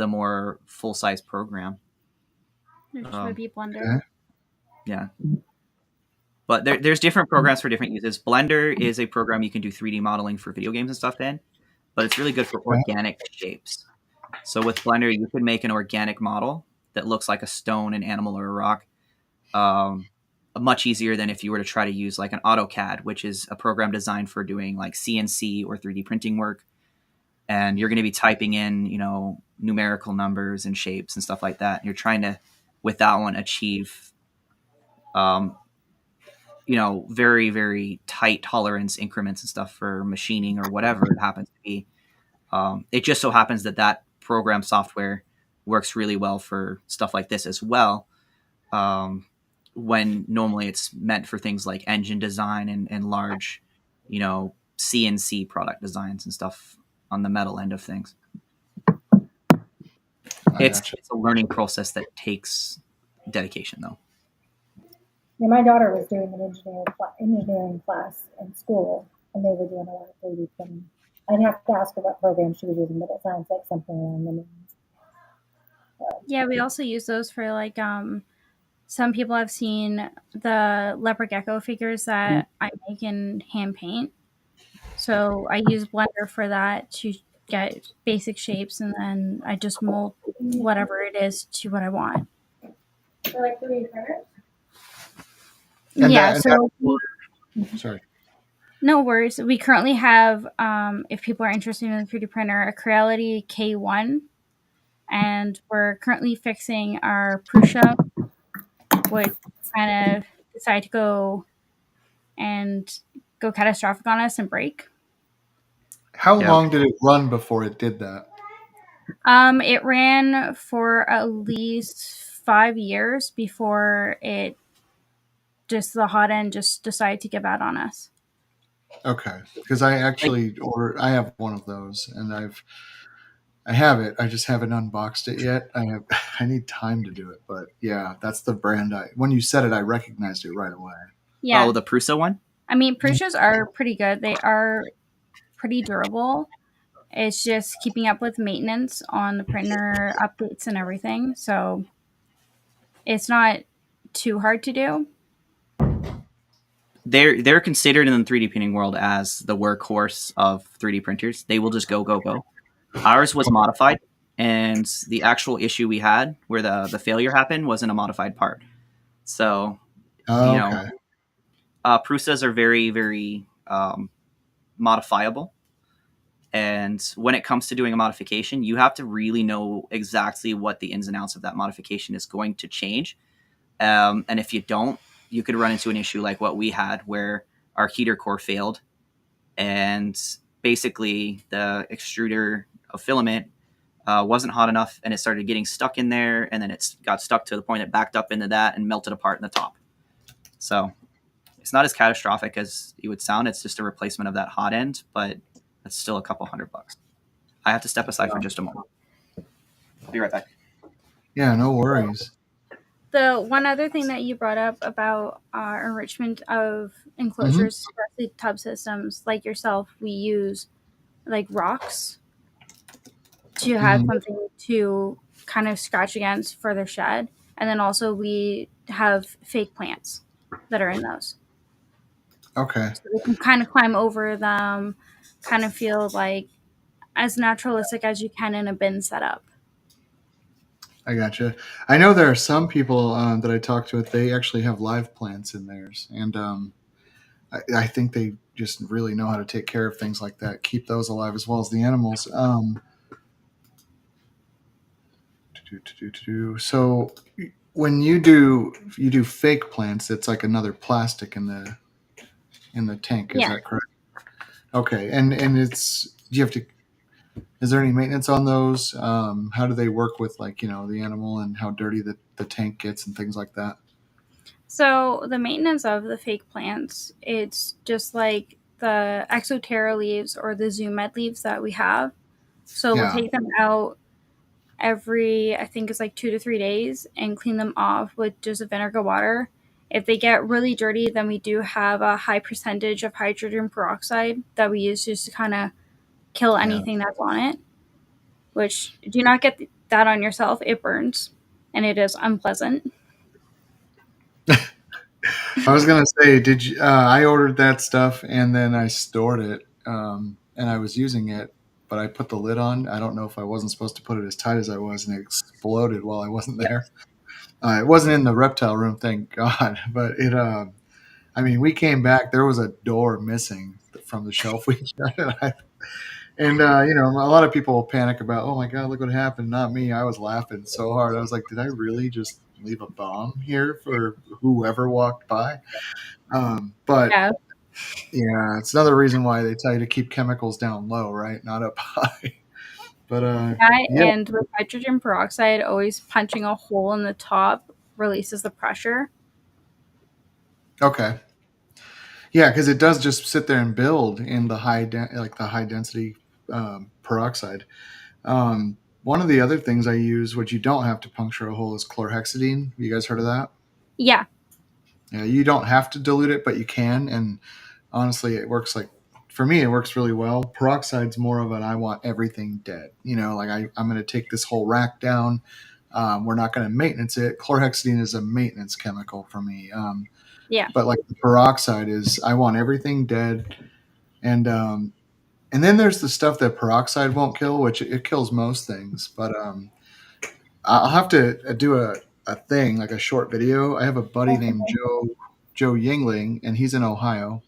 B: more full size program.
C: Which would be Blender.
B: Yeah. But there's different programs for different uses. Blender is a program you can do 3D modeling for video games and stuff in, but it's really good for organic shapes. So with Blender, you could make an organic model that looks like a stone, an animal, or a rock, much easier than if you were to try to use like an AutoCAD, which is a program designed for doing like CNC or 3D printing work. And you're going to be typing in, numerical numbers and shapes and stuff like that. And you're trying to, with that one, achieve, very, very tight tolerance increments and stuff for machining or whatever it happens to be. It just so happens that program software works really well for stuff like this as well. When normally it's meant for things like engine design and large, CNC product designs and stuff on the metal end of things. It's a learning process that takes dedication, though.
D: Yeah, my daughter was doing an engineering class in school, and they were doing a lot of 3D printing. I'd have to ask her what program she was using, but it sounds like something along the lines.
C: Yeah, we also use those for like some people have seen the leopard gecko figures that I make in hand paint. So I use Blender for that to get basic shapes, and then I just mold whatever it is to what I want.
D: So like 3D printers?
C: Yeah.
A: Sorry.
C: No worries. We currently have, if people are interested in the 3D printer, a Creality K1, and we're currently fixing our Prusa, which kind of decided to go catastrophic on us and break.
A: How long did it run before it did that?
C: It ran for at least 5 years before the hot end just decided to give out on us.
A: Okay, because I actually I have one of those, and I have it. I just haven't unboxed it yet. I need time to do it, but yeah, that's the brand. When you said it, I recognized it right away.
C: Yeah.
B: Oh, the Prusa one?
C: I mean, Prusas are pretty good. They are pretty durable. It's just keeping up with maintenance on the printer, updates and everything. So it's not too hard to do.
B: They're considered in the 3D printing world as the workhorse of 3D printers. They will just go, go, go. Ours was modified, and the actual issue we had where the failure happened wasn't a modified part. So, Prusas are very, very modifiable. And when it comes to doing a modification, you have to really know exactly what the ins and outs of that modification is going to change. And if you don't, you could run into an issue like what we had, where our heater core failed, and basically the extruder of filament wasn't hot enough, and it started getting stuck in there, and then it got stuck to the point it backed up into that and melted apart in the top. So it's not as catastrophic as it would sound. It's just a replacement of that hot end, but it's still a couple $100. I have to step aside for just a moment. I'll be right back.
A: Yeah, no worries.
C: The one other thing that you brought up about enrichment of enclosures, especially tub systems, like yourself, we use like rocks to have something to kind of scratch against for the shed. And then also we have fake plants that are in those.
A: Okay.
C: So they can kind of climb over them, kind of feel like as naturalistic as you can in a bin setup.
A: I gotcha. I know there are some people that I talk to, they actually have live plants in theirs. And I think they just really know how to take care of things like that, keep those alive as well as the animals. So when you do fake plants, it's like another plastic in the tank. Is
C: Yeah.
A: that correct? Okay. And it's do you have to? Is there any maintenance on those? How do they work with like the animal and how dirty the tank gets and things like that?
C: So the maintenance of the fake plants, it's just like the Exoterra leaves or the Zoomed leaves that we have. So we'll
A: Yeah.
C: take them out every, I think it's like 2 to 3 days, and clean them off with just a vinegar water. If they get really dirty, then we do have a high percentage of hydrogen peroxide that we use just to kind of kill
A: Yeah.
C: anything that's on it. Which, do not get that on yourself. It burns, and it is unpleasant.
A: I was gonna say, did you? I ordered that stuff and then I stored it, and I was using it, but I put the lid on. I don't know if I wasn't supposed to put it as tight as I was, and it exploded while I wasn't there. It wasn't in the reptile room, thank God. But it, I mean, we came back. There was a door missing from the shelf we got. And a lot of people will panic about, oh my God, look what happened. Not me. I was laughing so hard. I was like, did I really just leave a bomb here for whoever walked by? But
C: Yeah.
A: yeah, it's another reason why they tell you to keep chemicals down low, right? Not up high. But
C: That
A: yeah,
C: and with hydrogen peroxide, always punching a hole in the top releases the pressure.
A: okay, yeah, because it does just sit there and build in the like the high density peroxide. One of the other things I use, which you don't have to puncture a hole, is chlorhexidine. You guys heard of that?
C: Yeah.
A: Yeah, you don't have to dilute it, but you can. And honestly, it works like for me, it works really well. Peroxide's more of an I want everything dead. Like I'm going to take this whole rack down. We're not going to maintenance it. Chlorhexidine is a maintenance chemical for me.
C: Yeah.
A: But like the peroxide is, I want everything dead. And then there's the stuff that peroxide won't kill, which it kills most things. But I'll have to do a thing like a short video. I have a buddy named Joe Yingling, and he's in Ohio.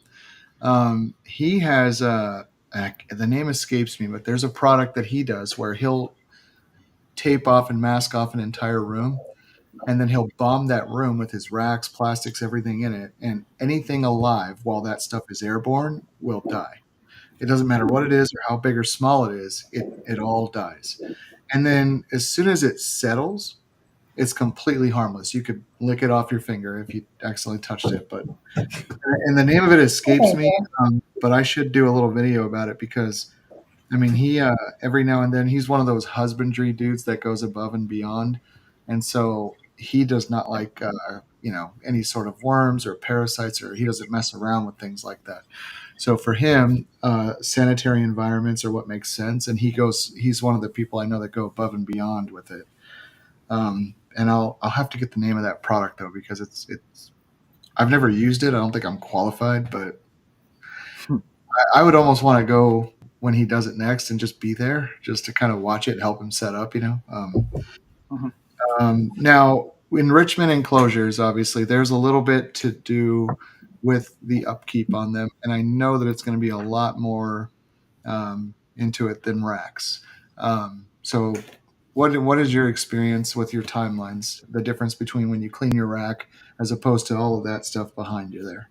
A: He has the name escapes me, but there's a product that he does where he'll tape off and mask off an entire room, and then he'll bomb that room with his racks, plastics, everything in it, and anything alive while that stuff is airborne will die. It doesn't matter what it is or how big or small it is, it all dies. And then as soon as it settles, it's completely harmless. You could lick it off your finger if you accidentally touched it, but and the name of it escapes me. But I should do a little video about it because I mean he every now and then he's one of those husbandry dudes that goes above and beyond, and so he does not like any sort of worms or parasites, or he doesn't mess around with things like that. So for him, sanitary environments are what makes sense, and he's one of the people I know that go above and beyond with it. And I'll have to get the name of that product though because it's I've never used it. I don't think I'm qualified, but I would almost want to go when he does it next and just be there just to kind of watch it and help him set up.
B: Mhm.
A: Now enrichment enclosures, obviously, there's a little bit to do with the upkeep on them, and I know that it's going to be a lot more into it than racks. So what is your experience with your timelines? The difference between when you clean your rack as opposed to all of that stuff behind you there.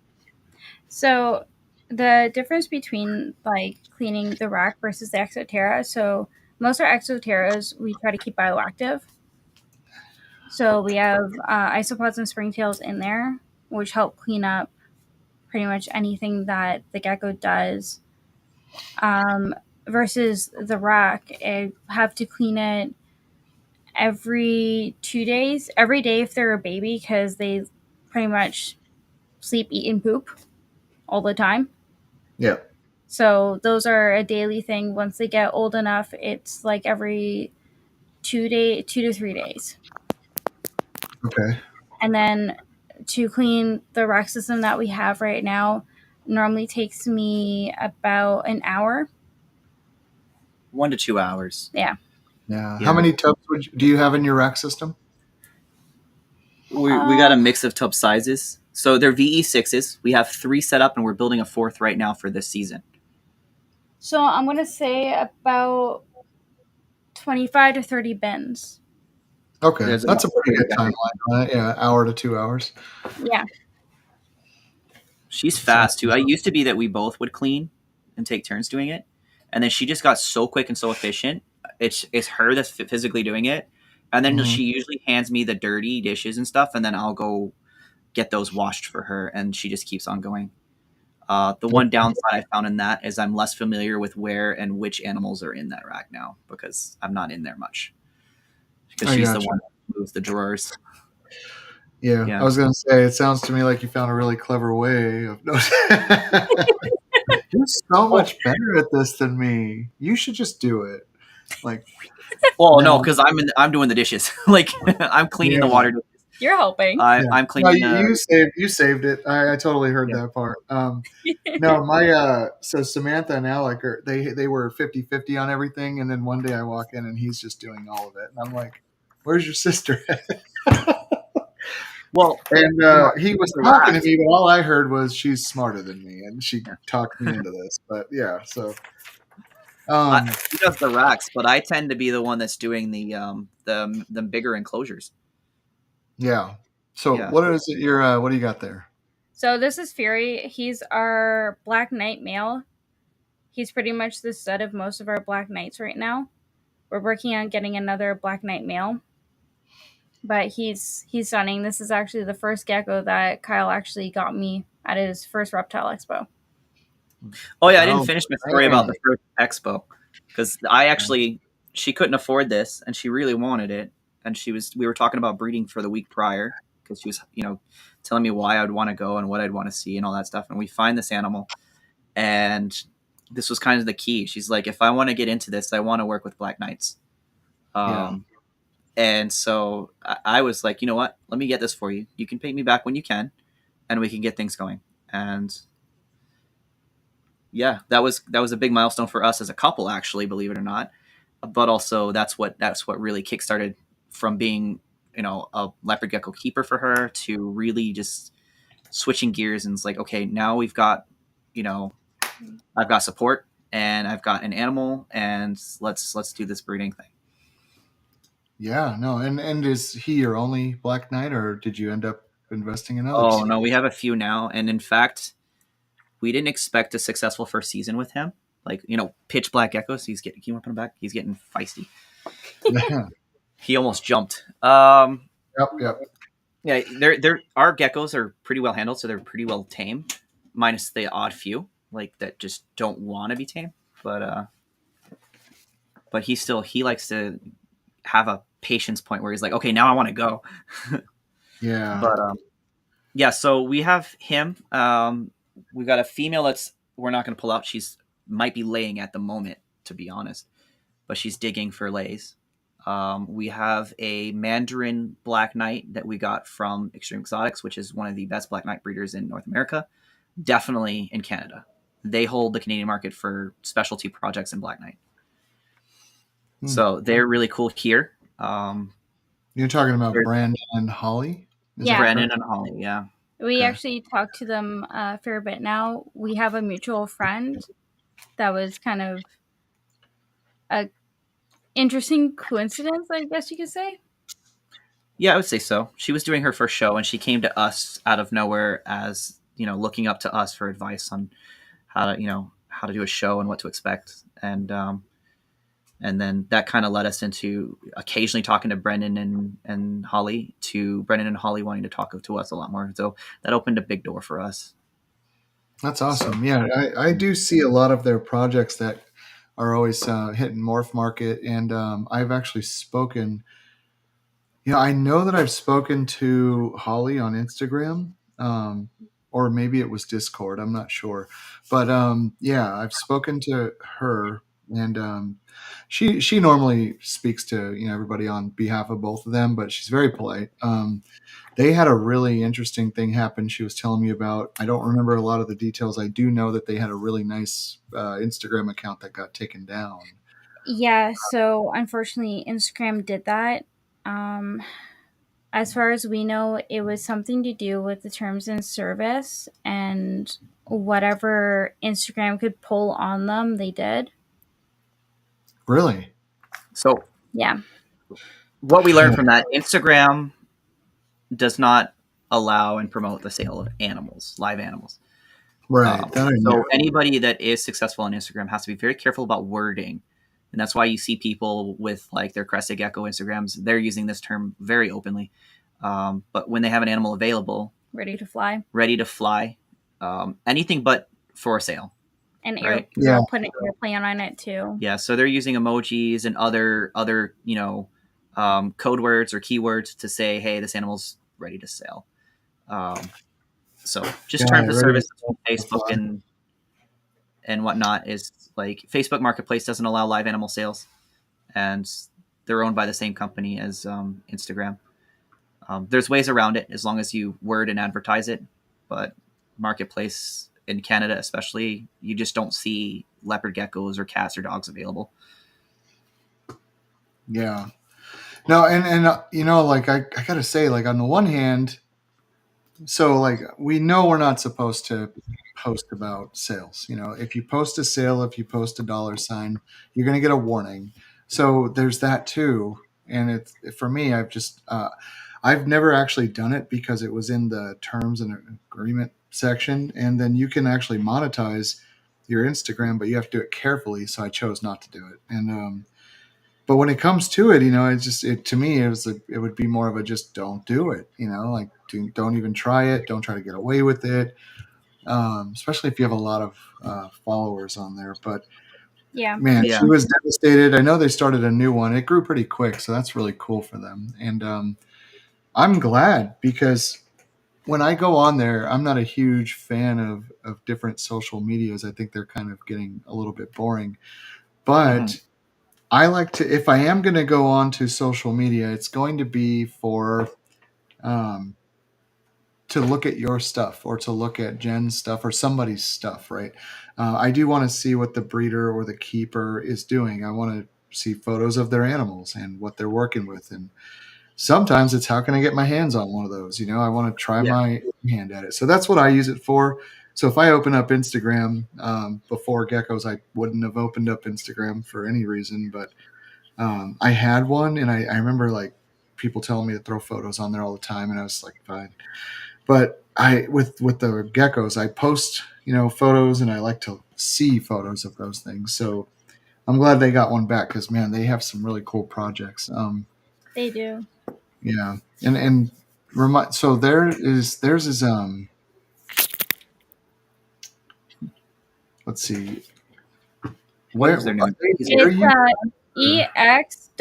C: So the difference between like cleaning the rack versus the Exoterra. So most of our Exoterras we try to keep bioactive. So we have isopods and springtails in there, which help clean up pretty much anything that the gecko does. Versus the rack, I have to clean it every 2 days, every day if they're a baby, because they pretty much sleep, eat, and poop all the time.
A: Yeah.
C: So those are a daily thing. Once they get old enough, it's like every 2 to 3 days.
A: Okay.
C: And then to clean the rack system that we have right now normally takes me about an hour.
B: 1 to 2 hours.
C: Yeah.
A: Yeah. How many tubs do you have in your rack system?
B: We got a mix of tub sizes. So they're VE6s. We have 3 set up, and we're building a 4th right now for this season.
C: So I'm going to say about 25 to 30 bins.
A: Okay. That's a pretty good timeline on it. Yeah, hour to 2 hours.
C: Yeah.
B: She's fast, too. I used to be that we both would clean and take turns doing it. And then she just got so quick and so efficient. It's her that's physically doing it. And then she usually hands me the dirty dishes and stuff, and then I'll go get those washed for her, and she just keeps on going. The one downside I found in that is I'm less familiar with where and which animals are in that rack now because I'm not in there much. Because she's the one that moves the drawers.
A: Yeah. I was going to say, it sounds to me like you found a really clever way of. You're so much better at this than me. You should just do it. Like,
B: well, no, because I'm doing the dishes. Like, I'm cleaning the water dishes.
C: You're helping.
B: I'm cleaning.
A: No, you saved it. I totally heard that part. No, so Samantha and Alec they were 50-50 on everything, and then one day I walk in and he's just doing all of it, and I'm like, "Where's your sister?"
B: Well,
A: and he was talking to me, but all I heard was she's smarter than me, and she talked me into this. But yeah, so
B: he does the racks, but I tend to be the one that's doing the bigger enclosures.
A: Yeah. So what is it? What do you got there?
C: So this is Fury. He's our Black Knight male. He's pretty much the stud of most of our Black Knights right now. We're working on getting another Black Knight male. But he's stunning. This is actually the first gecko that Kyle actually got me at his first reptile expo.
B: Oh yeah, I didn't finish my story about the first expo because she couldn't afford this and she really wanted it, and we were talking about breeding for the week prior because she was telling me why I'd want to go and what I'd want to see and all that stuff, and we find this animal, and this was kind of the key. She's like, if I want to get into this, I want to work with Black Knights. And so I was like, you know what? Let me get this for you. You can pay me back when you can, and we can get things going. And yeah, that was a big milestone for us as a couple, actually, believe it or not. But also that's what really kickstarted from being, a leopard gecko keeper for her to really just switching gears, and it's like, okay, now we've got, I've got support and I've got an animal, and let's do this breeding thing.
A: Yeah, no, and is he your only Black Knight, or did you end up investing in others?
B: Oh no, we have a few now, and in fact, we didn't expect a successful first season with him. Like, pitch black geckos. Can you want to put him back? He's getting feisty. He almost jumped.
A: Yep.
B: Yeah, our geckos are pretty well handled, so they're pretty well tamed, minus the odd few like that just don't want to be tamed. But he likes to have a patience point where he's like, okay, now I want to go.
A: Yeah.
B: But yeah, so we have him. We've got a female we're not going to pull out. She's might be laying at the moment, to be honest, but she's digging for lays. We have a Mandarin Black Knight that we got from Extreme Exotics, which is one of the best Black Knight breeders in North America, definitely in Canada. They hold the Canadian market for specialty projects in Black Knight. So they're really cool here.
A: You're talking about Brandon and Holly?
B: Brandon and Holly, yeah.
C: We actually talked to them a fair bit now. We have a mutual friend that was kind of a interesting coincidence, I guess you could say.
B: Yeah, I would say so. She was doing her first show, and she came to us out of nowhere as, looking up to us for advice on how to do a show and what to expect. And then that kind of led us into occasionally talking to Brendan and Holly, to Brendan and Holly wanting to talk to us a lot more. So that opened a big door for us.
A: That's awesome. So, yeah, I do see a lot of their projects that are always hitting Morph Market. And I've actually spoken. I know that I've spoken to Holly on Instagram, or maybe it was Discord. I'm not sure. But yeah, I've spoken to her. And she normally speaks to everybody on behalf of both of them, but she's very polite. They had a really interesting thing happen. She was telling me about. I don't remember a lot of the details. I do know that they had a really nice Instagram account that got taken down.
C: Yeah, so unfortunately, Instagram did that. As far as we know, it was something to do with the terms and service, and whatever Instagram could pull on them, they did.
A: Really?
B: So
C: Yeah.
B: what we learned from that, Instagram does not allow and promote the sale of animals, live animals.
A: Right.
B: So anybody that is successful on Instagram has to be very careful about wording. And that's why you see people with like their crested gecko Instagrams, they're using this term very openly. But when they have an animal available,
C: Ready to fly,
B: anything but for sale.
C: and
B: right?
C: they'll put an airplane on it too.
B: Yeah, so they're using emojis and other code words or keywords to say, hey, this animal's ready to sell. So just terms of service between Facebook and whatnot is like Facebook Marketplace doesn't allow live animal sales, and they're owned by the same company as Instagram. There's ways around it as long as you word and advertise it, but Marketplace in Canada especially, you just don't see leopard geckos or cats or dogs available.
A: Yeah. No, and like I gotta say, like on the one hand, so like we know we're not supposed to post about sales. If you post a sale, if you post a $, you're gonna get a warning. So there's that too. And it's for me, I've never actually done it because it was in the terms and agreement section, and then you can actually monetize your Instagram, but you have to do it carefully. So I chose not to do it. And but when it comes to it, to me, it would be more of a just don't do it. Like don't even try it. Don't try to get away with it. Especially if you have a lot of followers on there. But man, she was devastated. I know they started a new one. It grew pretty quick, so that's really cool for them. And I'm glad because when I go on there, I'm not a huge fan of different social medias. I think they're kind of getting a little bit boring. But I like to, if I am going to go on to social media, it's going to be for to look at your stuff or to look at Jen's stuff or somebody's stuff, right? I do want to see what the breeder or the keeper is doing. I want to see photos of their animals and what they're working with. And sometimes it's how can I get my hands on one of those? I want to try my hand at it. So that's what I use it for. So if I open up Instagram before geckos, I wouldn't have opened up Instagram for any reason, but I had one, and I remember like people telling me to throw photos on there all the time, and I was like, fine. But with the geckos, I post photos, and I like to see photos of those things. So I'm glad they got one back because man, they have some really cool projects.
C: They do.
A: Yeah, and so theirs is let's see.
B: Where's their name?
C: It's ex.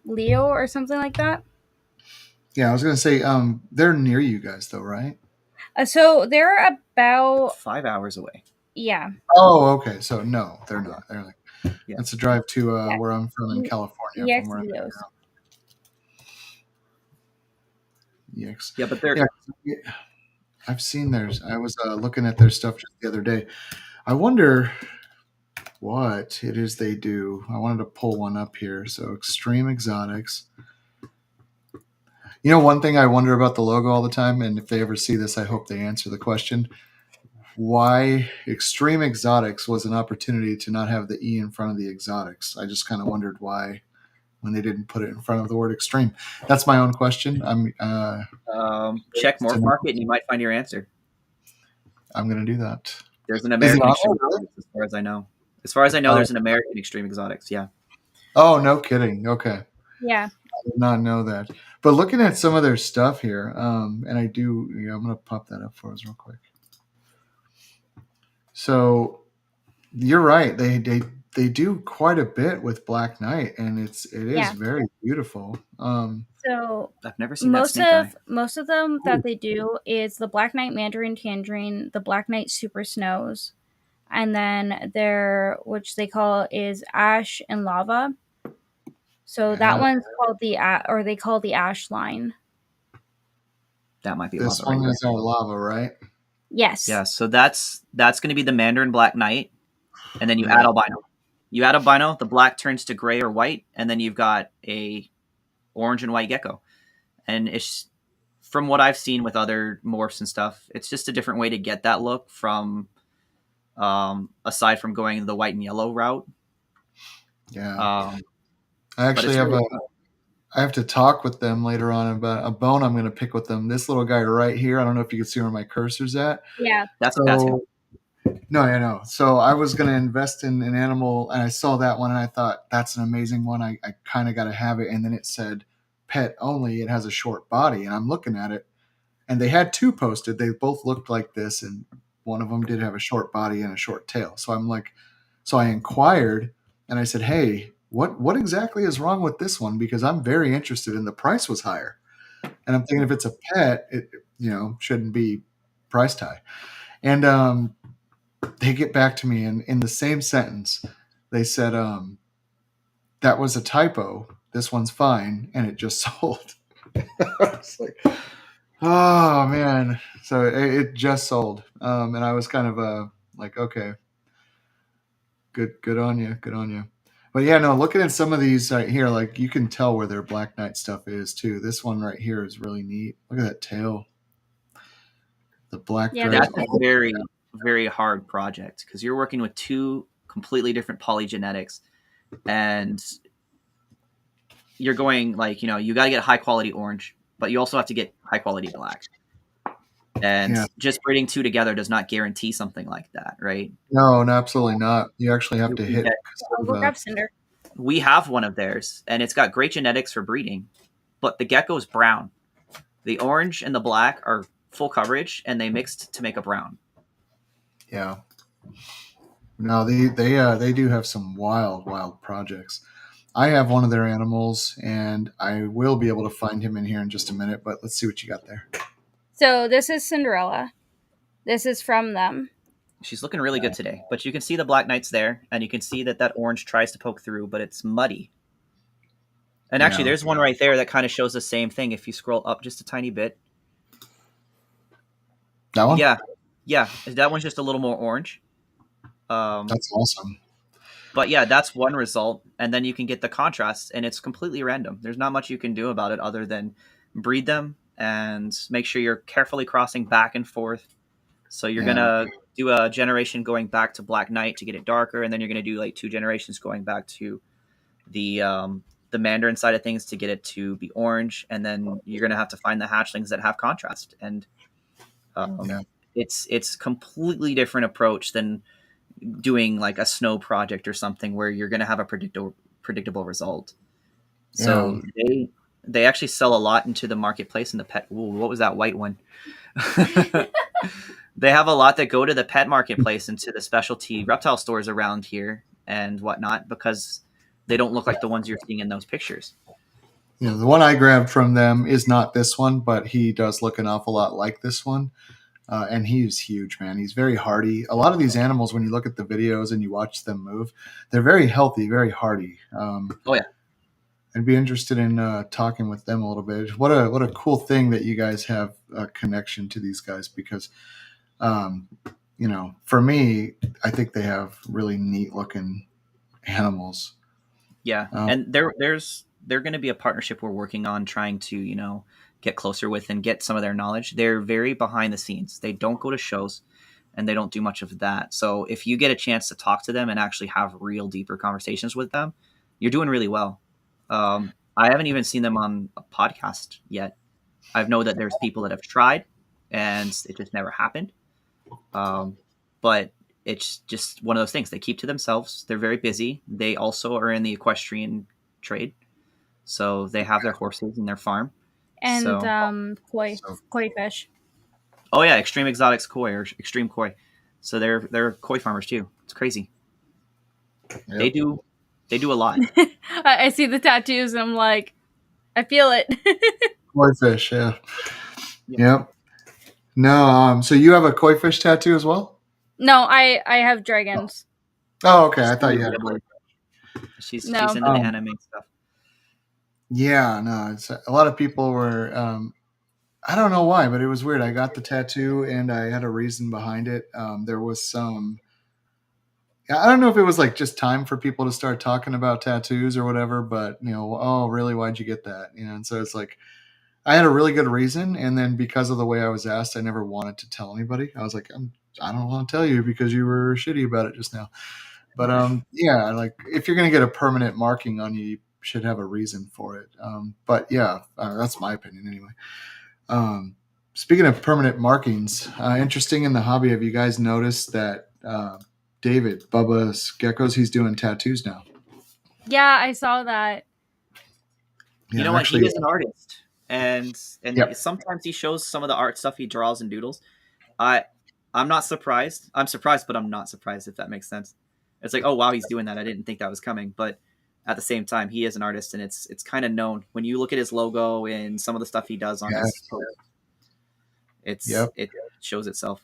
C: Leo or something like that.
A: Yeah, I was gonna say they're near you guys though, right?
C: So they're about
B: 5 hours away.
C: Yeah.
A: Oh, okay. So no, they're not. They're like that's a drive to where I'm from in California.
C: Yes,
A: from where
C: Leos.
A: EX.
B: Yeah, but they're.
A: Yeah, I've seen theirs. I was looking at their stuff just the other day. I wonder what it is they do. I wanted to pull one up here. So Extreme Exotics. One thing I wonder about the logo all the time, and if they ever see this, I hope they answer the question. Why Extreme Exotics was an opportunity to not have the E in front of the exotics. I just kind of wondered why when they didn't put it in front of the word extreme. That's my own question.
B: Check Morph Market and you might find your answer.
A: I'm going to do that.
B: There's an American Extreme Exotics, as far as I know. As far as I know, there's an American Extreme Exotics, yeah.
A: Oh, no kidding. Okay.
C: Yeah.
A: I did not know that. But looking at some of their stuff here, and I do, I'm going to pop that up for us real quick. So you're right. They do quite a bit with Black Knight, and it is very beautiful.
C: So
B: I've never seen most
C: of them that they do is the Black Knight Mandarin Tangerine, the Black Knight Super Snows, and then which they call is ash and lava. So that one's called they call the ash line.
B: That might be
A: This
B: lava.
A: one
B: right
A: is our lava, right?
C: Yes.
B: Yeah, so that's going to be the Mandarin Black Knight, and then you add albino. You add albino, the black turns to gray or white, and then you've got a orange and white gecko. And it's, from what I've seen with other morphs and stuff, it's just a different way to get that look from, aside from going the white and yellow route.
A: Yeah. I actually I have to talk with them later on about a bone I'm going to pick with them. This little guy right here, I don't know if you can see where my cursor's at.
C: Yeah.
B: That's him.
A: No, I know. So I was going to invest in an animal, and I saw that one, and I thought, that's an amazing one. I kind of got to have it. And then it said pet only. It has a short body. And I'm looking at it, and they had two posted. They both looked like this, and one of them did have a short body and a short tail. So I'm like, so I inquired, and I said, hey, what exactly is wrong with this one? Because I'm very interested, and the price was higher. And I'm thinking if it's a pet, it shouldn't be priced high. And they get back to me, and in the same sentence, they said, that was a typo. This one's fine, and it just sold. I was like, oh man! So it just sold, and I was kind of like, okay, good on you, good on you. But yeah, no, looking at some of these right here, like you can tell where their Black Knight stuff is too. This one right here is really neat. Look at that tail. The black.
C: Yeah,
B: That's a very, very hard project because you're working with two completely different polygenetics, and you're going like, you got to get a high quality orange, but you also have to get high quality black. And just breeding two together does not guarantee something like that, right?
A: No, absolutely not. You actually have to hit.
B: We have one of theirs, and it's got great genetics for breeding, but the gecko's brown. The orange and the black are full coverage, and they mixed to make a brown.
A: Yeah. No, they do have some wild projects. I have one of their animals, and I will be able to find him in here in just a minute, but let's see what you got there.
C: So this is Cinderella. This is from them.
B: She's looking really good today, but you can see the Black Knight's there, and you can see that orange tries to poke through, but it's muddy. And actually, there's one right there that kind of shows the same thing if you scroll up just a tiny bit.
A: That one?
B: Yeah. That one's just a little more orange.
A: That's awesome.
B: But yeah, that's one result, and then you can get the contrast, and it's completely random. There's not much you can do about it other than breed them and make sure you're carefully crossing back and forth. So you're going to do a generation going back to Black Knight to get it darker, and then you're going to do like 2 generations going back to the Mandarin side of things to get it to be orange, and then you're going to have to find the hatchlings that have contrast. And it's completely different approach than doing like a snow project or something where you're going to have a predictable result. So they actually sell a lot into the marketplace in the pet. Ooh, what was that white one? They have a lot that go to the pet marketplace and to the specialty reptile stores around here and whatnot, because they don't look like the ones you're seeing in those pictures.
A: The one I grabbed from them is not this one, but he does look an awful lot like this one. And he's huge, man. He's very hardy. A lot of these animals, when you look at the videos and you watch them move, they're very healthy, very hardy. I'd be interested in talking with them a little bit. What a cool thing that you guys have a connection to these guys, because, for me, I think they have really neat looking animals.
B: Yeah, and they're going to be a partnership we're working on, trying to get closer with and get some of their knowledge. They're very behind the scenes. They don't go to shows, and they don't do much of that. So if you get a chance to talk to them and actually have real deeper conversations with them, you're doing really well. I haven't even seen them on a podcast yet. I know that there's people that have tried, and it just never happened. But it's just one of those things. They keep to themselves. They're very busy. They also are in the equestrian trade, so they have their horses and their farm.
C: And koi fish.
B: Oh yeah, extreme exotics koi or extreme koi. So they're koi farmers too. It's crazy. Yep. They do a lot.
C: I see the tattoos and I'm like, I feel it.
A: Koi fish, yeah. Yep. No, so you have a koi fish tattoo as well?
C: No, I have dragons.
A: Oh, okay. I thought you had.
B: She's
C: No.
B: into the anime stuff.
A: Yeah, no. It's a lot of people were. I don't know why, but it was weird. I got the tattoo and I had a reason behind it. There was some. I don't know if it was like just time for people to start talking about tattoos or whatever, but oh, really? Why'd you get that? And so it's like I had a really good reason, and then because of the way I was asked, I never wanted to tell anybody. I was like, I don't want to tell you because you were shitty about it just now. But yeah, like if you're gonna get a permanent marking on you, you should have a reason for it. But yeah, that's my opinion anyway. Speaking of permanent markings, interesting in the hobby. Have you guys noticed that David Bubba's Geckos? He's doing tattoos now.
C: Yeah, I saw that.
B: Yeah, you know what? He is an artist, and sometimes he shows some of the art stuff he draws and doodles. I'm not surprised. I'm surprised, but I'm not surprised, if that makes sense. It's like, oh wow, he's doing that. I didn't think that was coming, but at the same time, he is an artist, and it's kind of known when you look at his logo and some of the stuff he does on his post. It shows itself.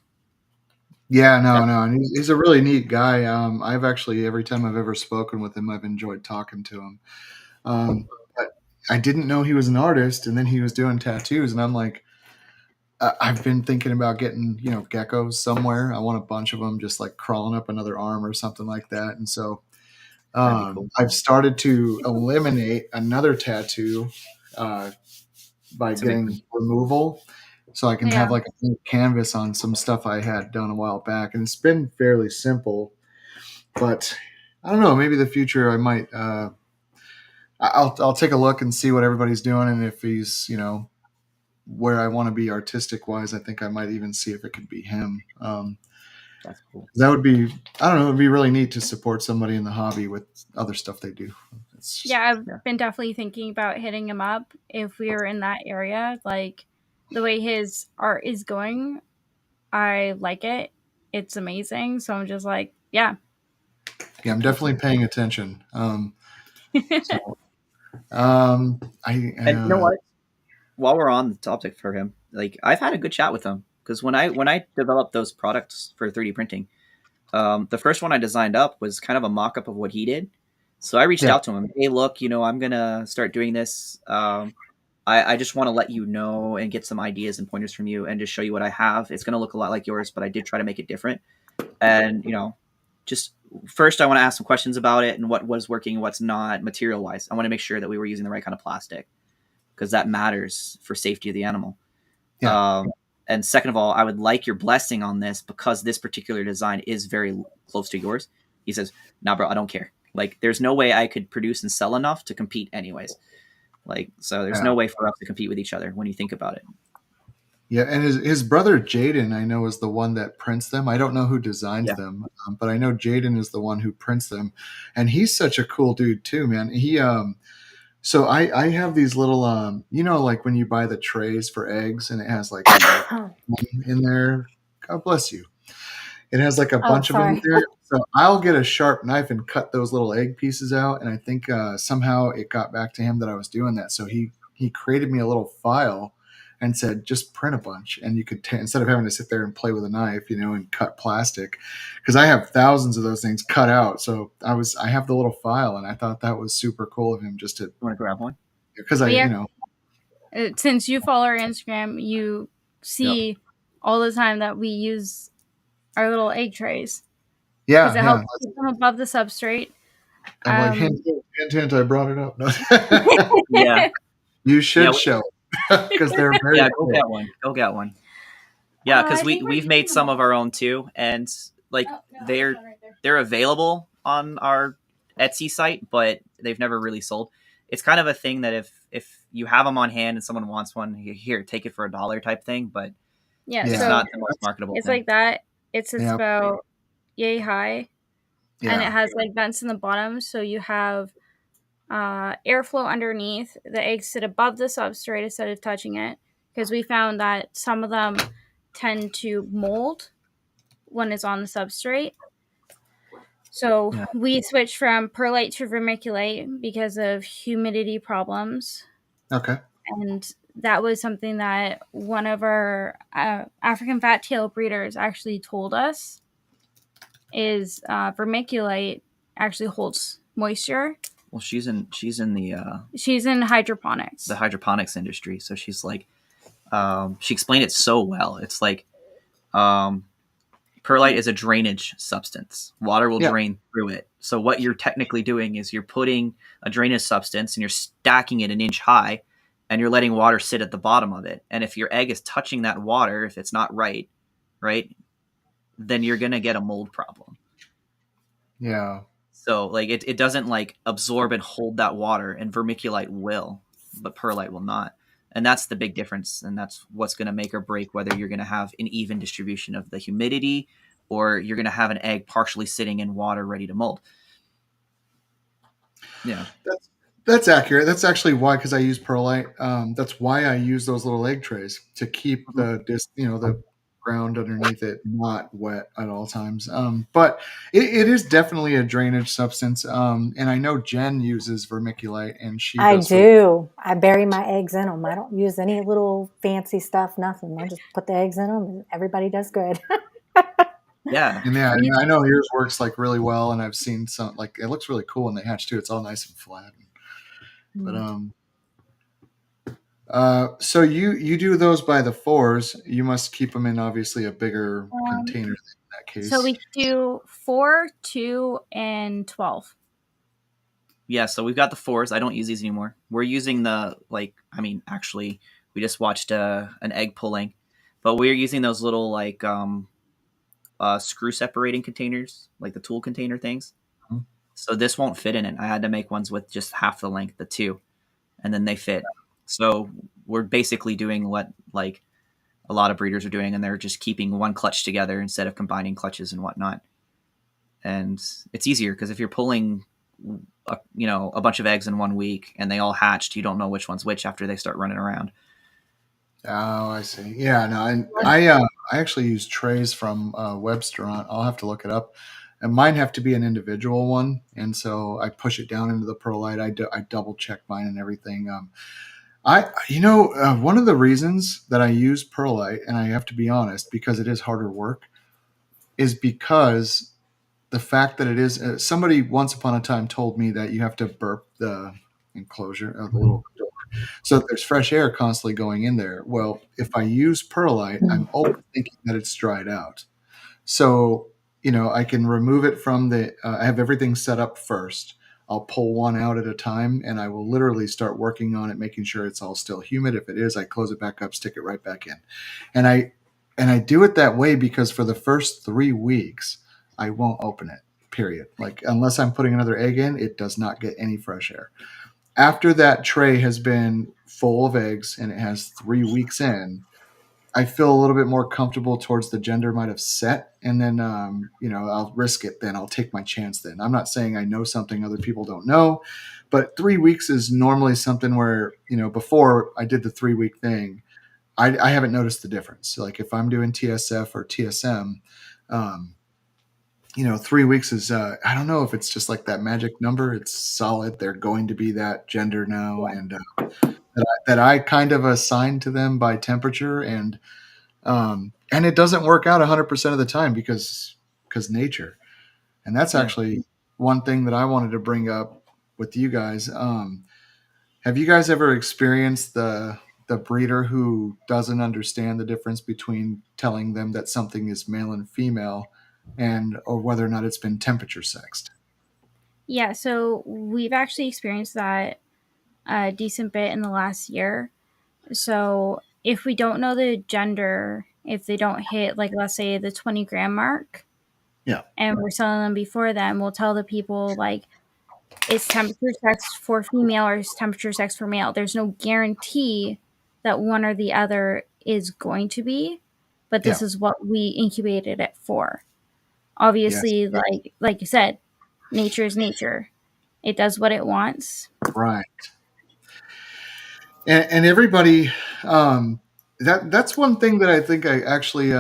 A: Yeah, no, and he's a really neat guy. I've actually, every time I've ever spoken with him, I've enjoyed talking to him. But I didn't know he was an artist, and then he was doing tattoos, and I'm like, I've been thinking about getting, geckos somewhere. I want a bunch of them just like crawling up another arm or something like that. And so cool. I've started to eliminate another tattoo by getting removal. So I can have like a canvas on some stuff I had done a while back. And it's been fairly simple. But I don't know, maybe the future I might I'll take a look and see what everybody's doing, and if he's, where I want to be artistic wise, I think I might even see if it could be him.
B: That's cool.
A: That would be, I don't know, it'd be really neat to support somebody in the hobby with other stuff they do.
C: I've been definitely thinking about hitting him up if we were in that area. Like the way his art is going, I like it. It's amazing. So I'm just like, yeah,
A: I'm definitely paying attention. And
B: you know what? While we're on the topic for him, like I've had a good chat with him, because when I developed those products for 3D printing, the first one I designed up was kind of a mock-up of what he did. So I reached out to him. Hey, look, I'm gonna start doing this. I just want to let you know and get some ideas and pointers from you, and just show you what I have. It's gonna look a lot like yours, but I did try to make it different. And just first I want to ask some questions about it and what was working and what's not material wise. I want to make sure that we were using the right kind of plastic, because that matters for safety of the animal. And second of all, I would like your blessing on this, because this particular design is very close to yours. He says, nah, bro, I don't care. Like, there's no way I could produce and sell enough to compete anyways. Like, so there's no way for us to compete with each other when you think about it.
A: Yeah, and his brother Jaden, I know, is the one that prints them. I don't know who designs them, but I know Jaden is the one who prints them. And he's such a cool dude too, man. He so I have these little like when you buy the trays for eggs and it has like in there. God bless you. It has like a bunch of them there. So I'll get a sharp knife and cut those little egg pieces out. And I think somehow it got back to him that I was doing that. So he created me a little file and said, just print a bunch, and you could instead of having to sit there and play with a knife, and cut plastic, because I have thousands of those things cut out. So I have the little file, and I thought that was super cool of him just to
B: want to grab one,
A: because
C: since you follow our Instagram, you see all the time that we use our little egg trays.
A: Yeah,
C: it helps keep them above the substrate.
A: I'm like, hint, I brought it up.
B: Yeah,
A: you should show. Because they're very
B: cool. Go get one. Yeah, because we've made some of our own too, and like they're available on our Etsy site, but they've never really sold. It's kind of a thing that if you have them on hand and someone wants one, here, take it for $1 type thing, but it's not the most marketable.
C: It's like that. It's about yay high, and it has like vents in the bottom, so you have airflow underneath. The eggs sit above the substrate instead of touching it, because we found that some of them tend to mold when it's on the substrate. So we switched from perlite to vermiculite because of humidity problems.
A: Okay.
C: And that was something that one of our African fat tail breeders actually told us. is vermiculite actually holds moisture.
B: Well, she's in the
C: She's in hydroponics.
B: the hydroponics industry, so she's like, she explained it so well. It's like, perlite is a drainage substance. Water will drain through it. So what you're technically doing is you're putting a drainage substance and you're stacking it an inch high, and you're letting water sit at the bottom of it. And if your egg is touching that water, if it's not right, then you're gonna get a mold problem.
A: Yeah.
B: So like it doesn't like absorb and hold that water, and vermiculite will, but perlite will not. And that's the big difference, and that's what's going to make or break whether you're going to have an even distribution of the humidity or you're going to have an egg partially sitting in water ready to mold. Yeah.
A: That's accurate. That's actually why, because I use perlite. That's why I use those little egg trays to keep the ground underneath it not wet at all times. But it is definitely a drainage substance. And I know Jen uses vermiculite, and
D: I do. I bury my eggs in them. I don't use any little fancy stuff, nothing. I just put the eggs in them, and everybody does good.
B: Yeah.
A: And I know yours works like really well, and I've seen some, like, it looks really cool when they hatch too. It's all nice and flat. But so you do those by the 4s. You must keep them in obviously a bigger container in that case.
C: So we do 4, 2, and 12.
B: Yeah, so we've got the 4s. I don't use these anymore. We're using actually, we just watched an egg pulling, but we're using those little like screw separating containers, like the tool container things. Mm-hmm. So this won't fit in it. I had to make ones with just half the length, the 2, and then they fit. So we're basically doing what like a lot of breeders are doing, and they're just keeping one clutch together instead of combining clutches and whatnot. And it's easier because if you're pulling a bunch of eggs in 1 week and they all hatched, you don't know which one's which after they start running around.
A: Oh, I see. Yeah, no, I actually use trays from Webster. I'll have to look it up. And mine have to be an individual one, and so I push it down into the perlite. I double check mine and everything. One of the reasons that I use perlite, and I have to be honest, because it is harder work, is because the fact that it is, somebody once upon a time told me that you have to burp the enclosure of the little door, so there's fresh air constantly going in there. Well, if I use perlite, I'm always thinking that it's dried out. So, I can remove it from I have everything set up first. I'll pull one out at a time, and I will literally start working on it, making sure it's all still humid. If it is, I close it back up, stick it right back in. And I do it that way because for the first 3 weeks, I won't open it, period. Like, unless I'm putting another egg in, it does not get any fresh air. After that tray has been full of eggs and it has 3 weeks in, I feel a little bit more comfortable towards the gender might have set. And then, I'll risk it then. I'll take my chance then. I'm not saying I know something other people don't know, but 3 weeks is normally something where, before I did the 3-week thing, I haven't noticed the difference. So, like, if I'm doing TSF or TSM, 3 weeks is, I don't know if it's just like that magic number. It's solid. They're going to be that gender now. And that I kind of assign to them by temperature. And it doesn't work out 100% of the time because nature. And that's actually one thing that I wanted to bring up with you guys. Have you guys ever experienced the breeder who doesn't understand the difference between telling them that something is male and female or whether or not it's been temperature sexed?
C: Yeah, so we've actually experienced that a decent bit in the last year. So if we don't know the gender, if they don't hit, like, let's say the 20 gram mark, and we're selling them before then, we'll tell the people, like, it's temperature sex for female or it's temperature sex for male. There's no guarantee that one or the other is going to be, but this is what we incubated it for. Obviously, like you said, nature is nature. It does what it wants.
A: Right. And everybody, that's one thing that I think I actually,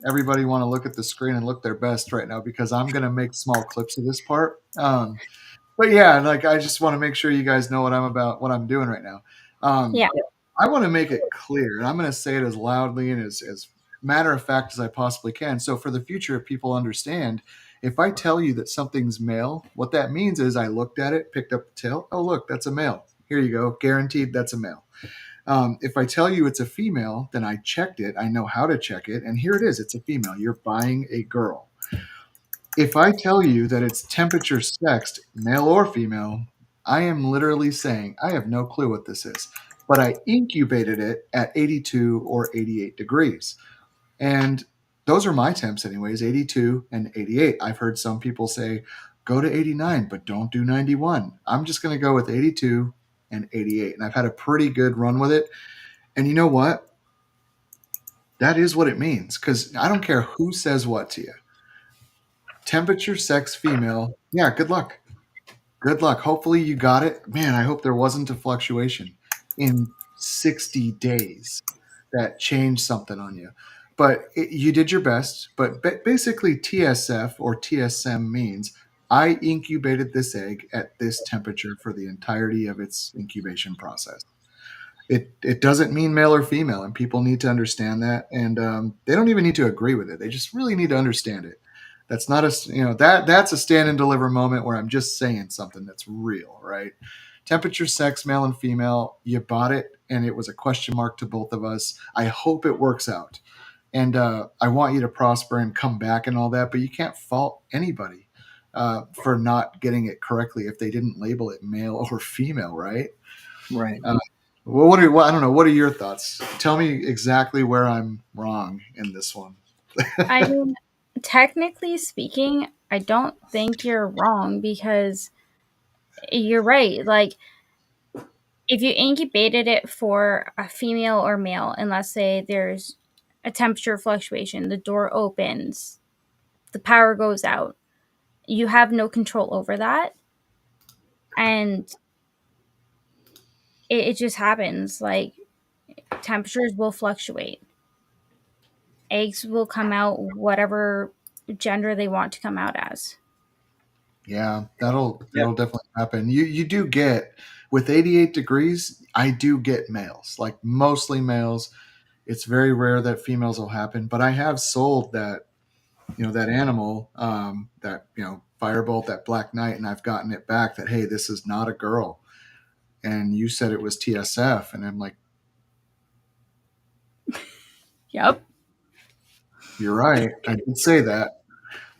A: everybody want to look at the screen and look their best right now, because I'm going to make small clips of this part. But yeah, like, I just want to make sure you guys know what I'm doing right now. I want to make it clear, and I'm going to say it as loudly and as matter of fact as I possibly can. So for the future, if people understand, If I tell you that something's male, what that means is I looked at it, picked up the tail. Oh, look, that's a male. Here you go. Guaranteed that's a male. If I tell you it's a female, then I checked it. I know how to check it. And here it is. It's a female. You're buying a girl. If I tell you that it's temperature sexed, male or female, I am literally saying I have no clue what this is. But I incubated it at 82 or 88 degrees. And those are my temps, anyways, 82 and 88. I've heard some people say, go to 89, but don't do 91. I'm just going to go with 82 and 88. And I've had a pretty good run with it. And you know what? That is what it means, because I don't care who says what to you. Temperature, sex, female. Yeah, good luck. Good luck. Hopefully you got it. Man, I hope there wasn't a fluctuation in 60 days that changed something on you. But you did your best. But basically, TSF or TSM means I incubated this egg at this temperature for the entirety of its incubation process. It doesn't mean male or female, and people need to understand that. And they don't even need to agree with it. They just really need to understand it. That's not that's a stand and deliver moment where I'm just saying something that's real, right? Temperature, sex, male and female. You bought it, and it was a question mark to both of us. I hope it works out, and I want you to prosper and come back and all that. But you can't fault anybody for not getting it correctly if they didn't label it male or female, right?
B: Right.
A: Well, I don't know. What are your thoughts? Tell me exactly where I'm wrong in this one.
C: I mean, technically speaking, I don't think you're wrong, because you're right. Like, if you incubated it for a female or male, and let's say there's a temperature fluctuation, the door opens, the power goes out, you have no control over that. And it just happens. Like, temperatures will fluctuate. Eggs will come out whatever gender they want to come out as.
A: Yeah, that'll definitely happen. You do get, with 88 degrees, I do get males, like mostly males. It's very rare that females will happen, but I have sold that, that animal, that, Firebolt, that Black Knight, and I've gotten it back that, hey, this is not a girl. And you said it was TSF, and I'm like,
C: Yep.
A: you're right. I did say that.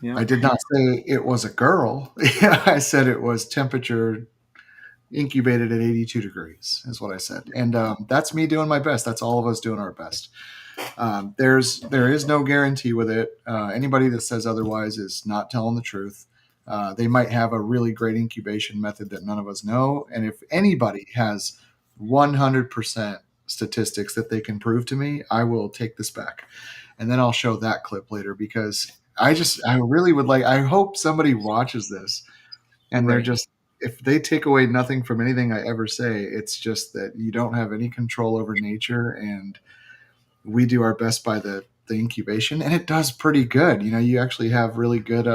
B: Yeah.
A: I did not say it was a girl. I said it was temperature incubated at 82 degrees is what I said. And that's me doing my best. That's all of us doing our best. There is no guarantee with it. Anybody that says otherwise is not telling the truth. They might have a really great incubation method that none of us know. And if anybody has 100% statistics that they can prove to me, I will take this back. And then I'll show that clip later, because I really would like, I hope somebody watches this and they're just, if they take away nothing from anything I ever say, it's just that you don't have any control over nature, and we do our best by the incubation, and it does pretty good. You actually have really good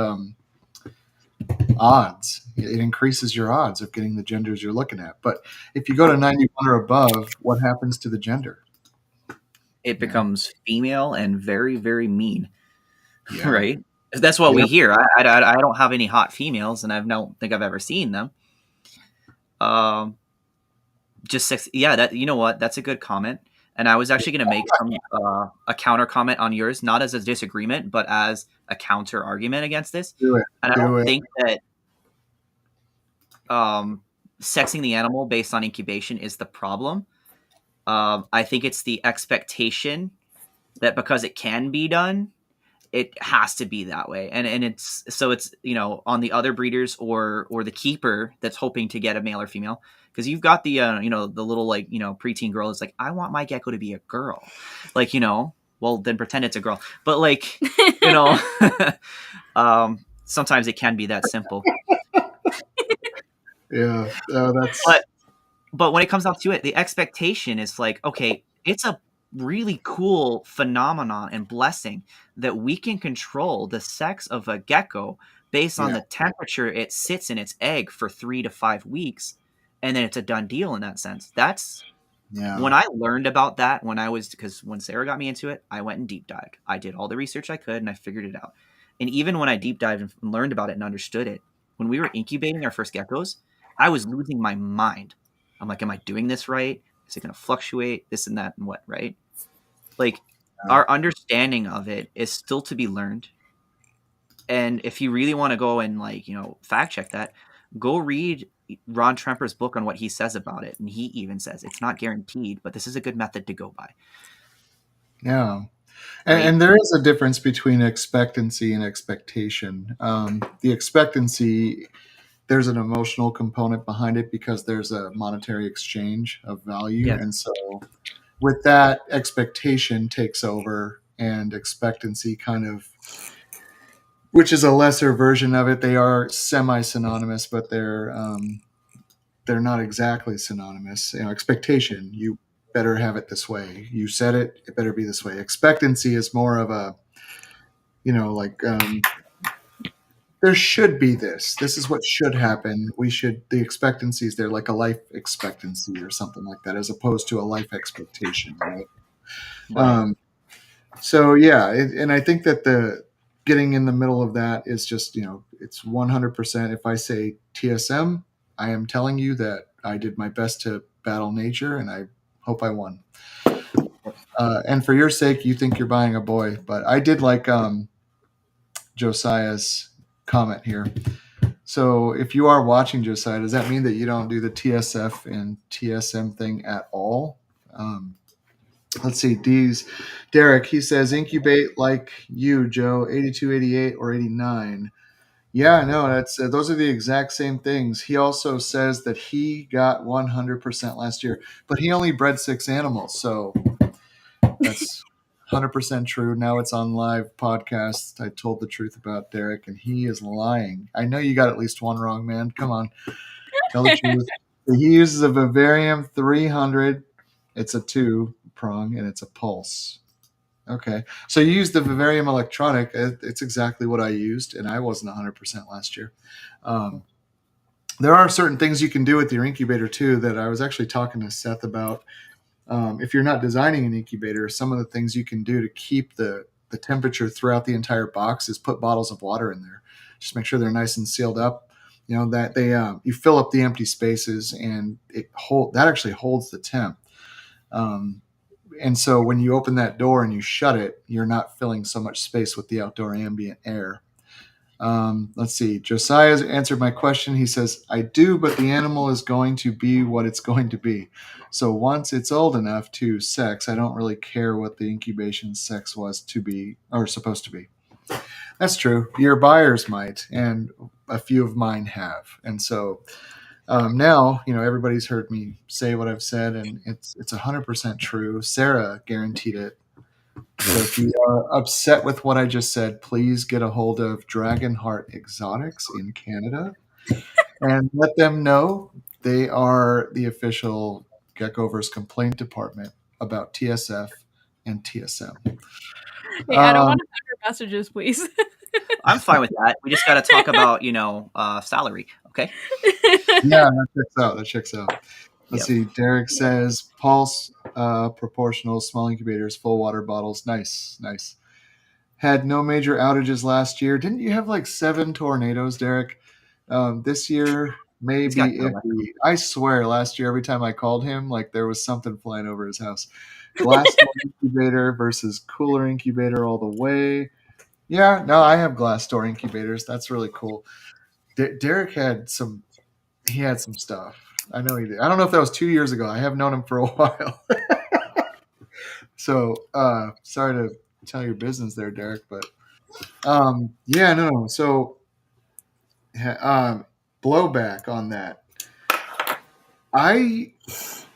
A: odds. It increases your odds of getting the genders you're looking at. But if you go to 91 or above, what happens to the gender?
B: It becomes female and very, very mean.
A: Yeah.
B: Right? That's what we hear. I don't have any hot females, and I don't think I've ever seen them. Just sex. Yeah, that, you know what? That's a good comment. And I was actually going to make a counter comment on yours, not as a disagreement, but as a counter argument against this.
A: Do it.
B: And I don't think that sexing the animal based on incubation is the problem. I think it's the expectation that because it can be done, it has to be that way. And it's on the other breeders or the keeper that's hoping to get a male or female. Because you've got the the little preteen girl is like, I want my gecko to be a girl, well, then pretend it's a girl. But sometimes it can be that simple.
A: Yeah, that's.
B: But when it comes down to it, the expectation is like, okay, it's a really cool phenomenon and blessing that we can control the sex of a gecko based on the temperature it sits in its egg for 3 to 5 weeks. And then it's a done deal in that sense. That's when I learned about that, because when Sarah got me into it, I went and deep dived. I did all the research I could and I figured it out. And even when I deep dived and learned about it and understood it, when we were incubating our first geckos, I was losing my mind. I'm like, am I doing this right? Is it going to fluctuate? This and that and what, right? Like, our understanding of it is still to be learned. And if you really want to go and fact check that, go read Ron Tremper's book on what he says about it. And he even says it's not guaranteed, but this is a good method to go by.
A: Yeah.
B: Right?
A: And there is a difference between expectancy and expectation. The expectancy, there's an emotional component behind it because there's a monetary exchange of value.
B: Yes.
A: And so with that, expectation takes over, and expectancy kind of, which is a lesser version of it. They are semi-synonymous, but they're not exactly synonymous. Expectation, you better have it this way. You said it, it better be this way. Expectancy is more of a, there should be this. This is what should happen. The expectancy is there, like a life expectancy or something like that, as opposed to a life expectation, right?
B: Right.
A: So yeah, and I think that the getting in the middle of that is just, it's 100%. If I say TSM, I am telling you that I did my best to battle nature, and I hope I won. And for your sake, you think you're buying a boy, but I did like Josiah's comment here. So if you are watching, Josiah, does that mean that you don't do the TSF and TSM thing at all? Let's see. Derek, he says incubate like you, Joe, 82, 88, or 89. Yeah, no, that's those are the exact same things. He also says that he got 100% last year, but he only bred 6 animals, so that's 100% true. Now it's on live podcast. I told the truth about Derek, and he is lying. I know you got at least one wrong, man. Come on, tell the truth. He uses a Vivarium 300. It's a 2-prong, and it's a pulse. Okay. So you used the Vivarium electronic. It's exactly what I used, and I wasn't 100% last year. There are certain things you can do with your incubator, too, that I was actually talking to Seth about. If you're not designing an incubator, some of the things you can do to keep the temperature throughout the entire box is put bottles of water in there. Just make sure they're nice and sealed up. That they you fill up the empty spaces, and that actually holds the temp. And so when you open that door and you shut it, you're not filling so much space with the outdoor ambient air. Let's see. Josiah's answered my question. He says, I do, but the animal is going to be what it's going to be. So once it's old enough to sex, I don't really care what the incubation sex was to be or supposed to be. That's true. Your buyers might, and a few of mine have. And so now, everybody's heard me say what I've said, and it's 100% true. Sarah guaranteed it. So if you are upset with what I just said, please get a hold of Dragonheart Exotics in Canada and let them know they are the official Geckoverse complaint department about TSF and TSM.
C: Hey, I don't want 100 messages, please.
B: I'm fine with that. We just got to talk about, salary. Okay.
A: Yeah, that checks out. Let's see. Derek says pulse, proportional, small incubators, full water bottles. Nice. Had no major outages last year. Didn't you have like 7 tornadoes, Derek? This year, maybe iffy. I swear, last year, every time I called him, like there was something flying over his house. Glass door incubator versus cooler incubator all the way. Yeah, no, I have glass door incubators. That's really cool. Derek had some stuff. I know he did. I don't know if that was 2 years ago. I have known him for a while. So sorry to tell your business there, Derek, but yeah, no. So blowback on that. I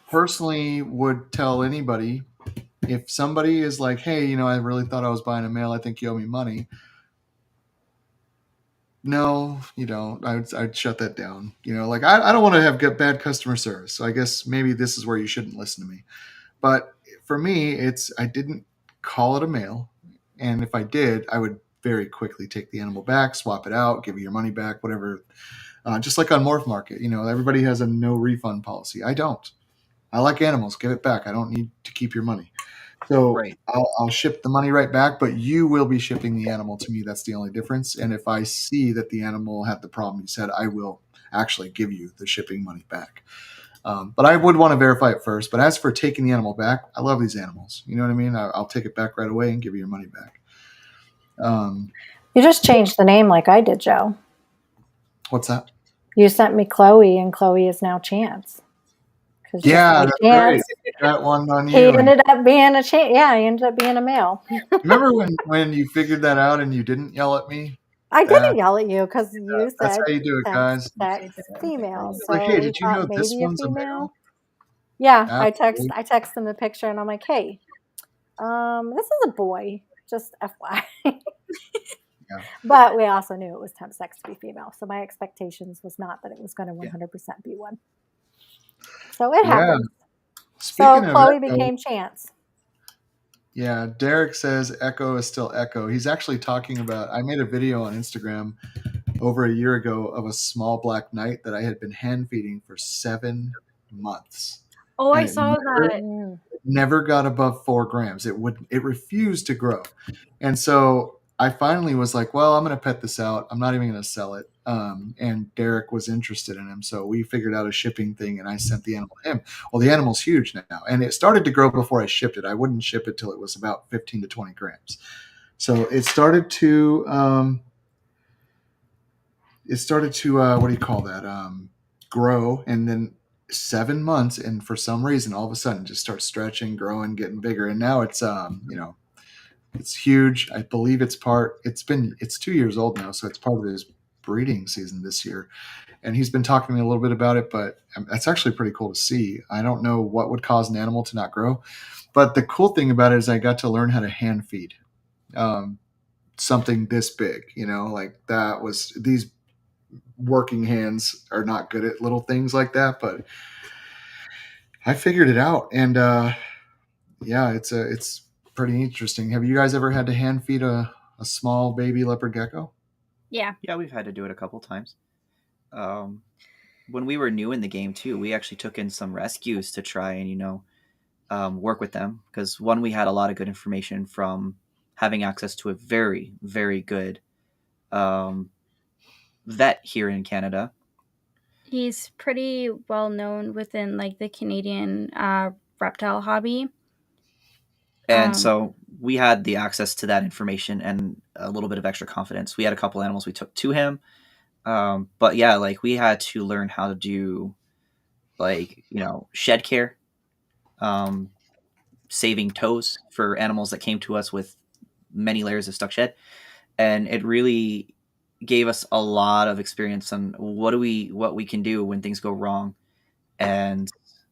A: personally would tell anybody, if somebody is like, hey, I really thought I was buying a male, I think you owe me money. No, you don't. I'd shut that down. I don't want to have bad customer service. So I guess maybe this is where you shouldn't listen to me. But for me, I didn't call it a male. And if I did, I would very quickly take the animal back, swap it out, give you your money back, whatever. Just like on Morph Market, everybody has a no refund policy. I don't. I like animals. Give it back. I don't need to keep your money. So
B: Right.
A: I'll ship the money right back, but you will be shipping the animal to me. That's the only difference. And if I see that the animal had the problem you said, I will actually give you the shipping money back. But I would want to verify it first. But as for taking the animal back, I love these animals. You know what I mean? I'll take it back right away and give you your money back.
E: You just changed the name like I did, Joe.
A: What's that?
E: You sent me Chloe, and Chloe is now Chance.
A: Yeah, that's right. That one on
E: He
A: you.
E: ended up being a Chance. Yeah, he ended up being a male.
A: Remember when you figured that out and you didn't yell at me?
E: I didn't yell at you because you
A: That's
E: said
A: how you do it, guys.
E: sex female.
A: It's
E: So
A: like, hey,
E: we
A: did you
E: thought
A: know this
E: maybe a
A: one's a male?
E: female. Yeah,
A: Absolutely.
E: I text him the picture and I'm like, hey, this is a boy. Just FYI.
A: Yeah.
E: But we also knew it was temp sex to be female. So my expectations was not that it was going to 100% be one. So it happened.
A: Speaking
E: So
A: of
E: Chloe
A: Echo,
E: became Chance.
A: yeah, Derek says Echo is still Echo. He's actually talking about, I made a video on Instagram over a year ago of a small black knight that I had been hand feeding for 7 months.
C: Oh,
A: And
C: I saw that.
A: never got above 4 grams. It refused to grow. And so I finally was like, well, I'm going to pet this out. I'm not even going to sell it. And Derek was interested in him. So we figured out a shipping thing and I sent the animal to him. Well, the animal's huge now. And it started to grow before I shipped it. I wouldn't ship it till it was about 15 to 20 grams. So it started to, what do you call that? Grow. And then 7 months. And for some reason, all of a sudden just starts stretching, growing, getting bigger. And now it's, it's huge. I believe it's 2 years old now, so it's part of his breeding season this year. And he's been talking to me a little bit about it, but that's actually pretty cool to see. I don't know what would cause an animal to not grow, but the cool thing about it is I got to learn how to hand feed something this big. Like that was these working hands are not good at little things like that, but I figured it out, and yeah, it's pretty interesting. Have you guys ever had to hand feed a small baby leopard gecko?
C: Yeah.
B: Yeah, we've had to do it a couple times. When we were new in the game too, we actually took in some rescues to try and work with them, because one, we had a lot of good information from having access to a very, very good vet here in Canada.
C: He's pretty well known within like the Canadian reptile hobby.
B: And so we had the access to that information and a little bit of extra confidence. We had a couple animals we took to him. But yeah, like we had to learn how to do shed care, saving toes for animals that came to us with many layers of stuck shed. And it really gave us a lot of experience on what we can do when things go wrong. And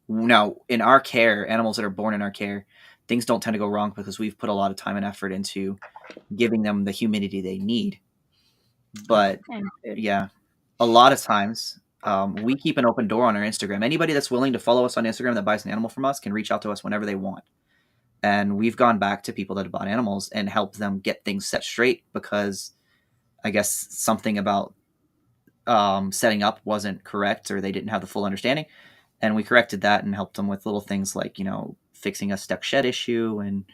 B: now in our care, animals that are born in our care, things don't tend to go wrong because we've put a lot of time and effort into giving them the humidity they need. But yeah, a lot of times we keep an open door on our Instagram. Anybody that's willing to follow us on Instagram that buys an animal from us can reach out to us whenever they want. And we've gone back to people that have bought animals and helped them get things set straight, because I guess something about setting up wasn't correct, or they didn't have the full understanding. And we corrected that and helped them with little things like, fixing a stuck shed issue and,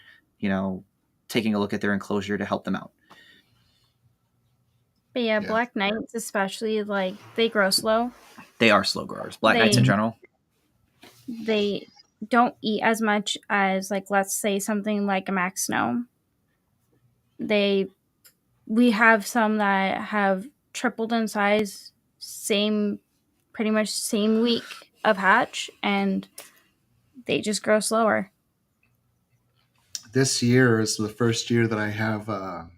B: taking a look at their enclosure to help them out.
C: But yeah, black knights especially, like, they grow slow.
B: They are slow growers. Black knights in general.
C: They don't eat as much as, like, let's say something like a Max Snow. We have some that have tripled in size, pretty much same week of hatch, and they just grow slower.
A: This year is the first year that I have.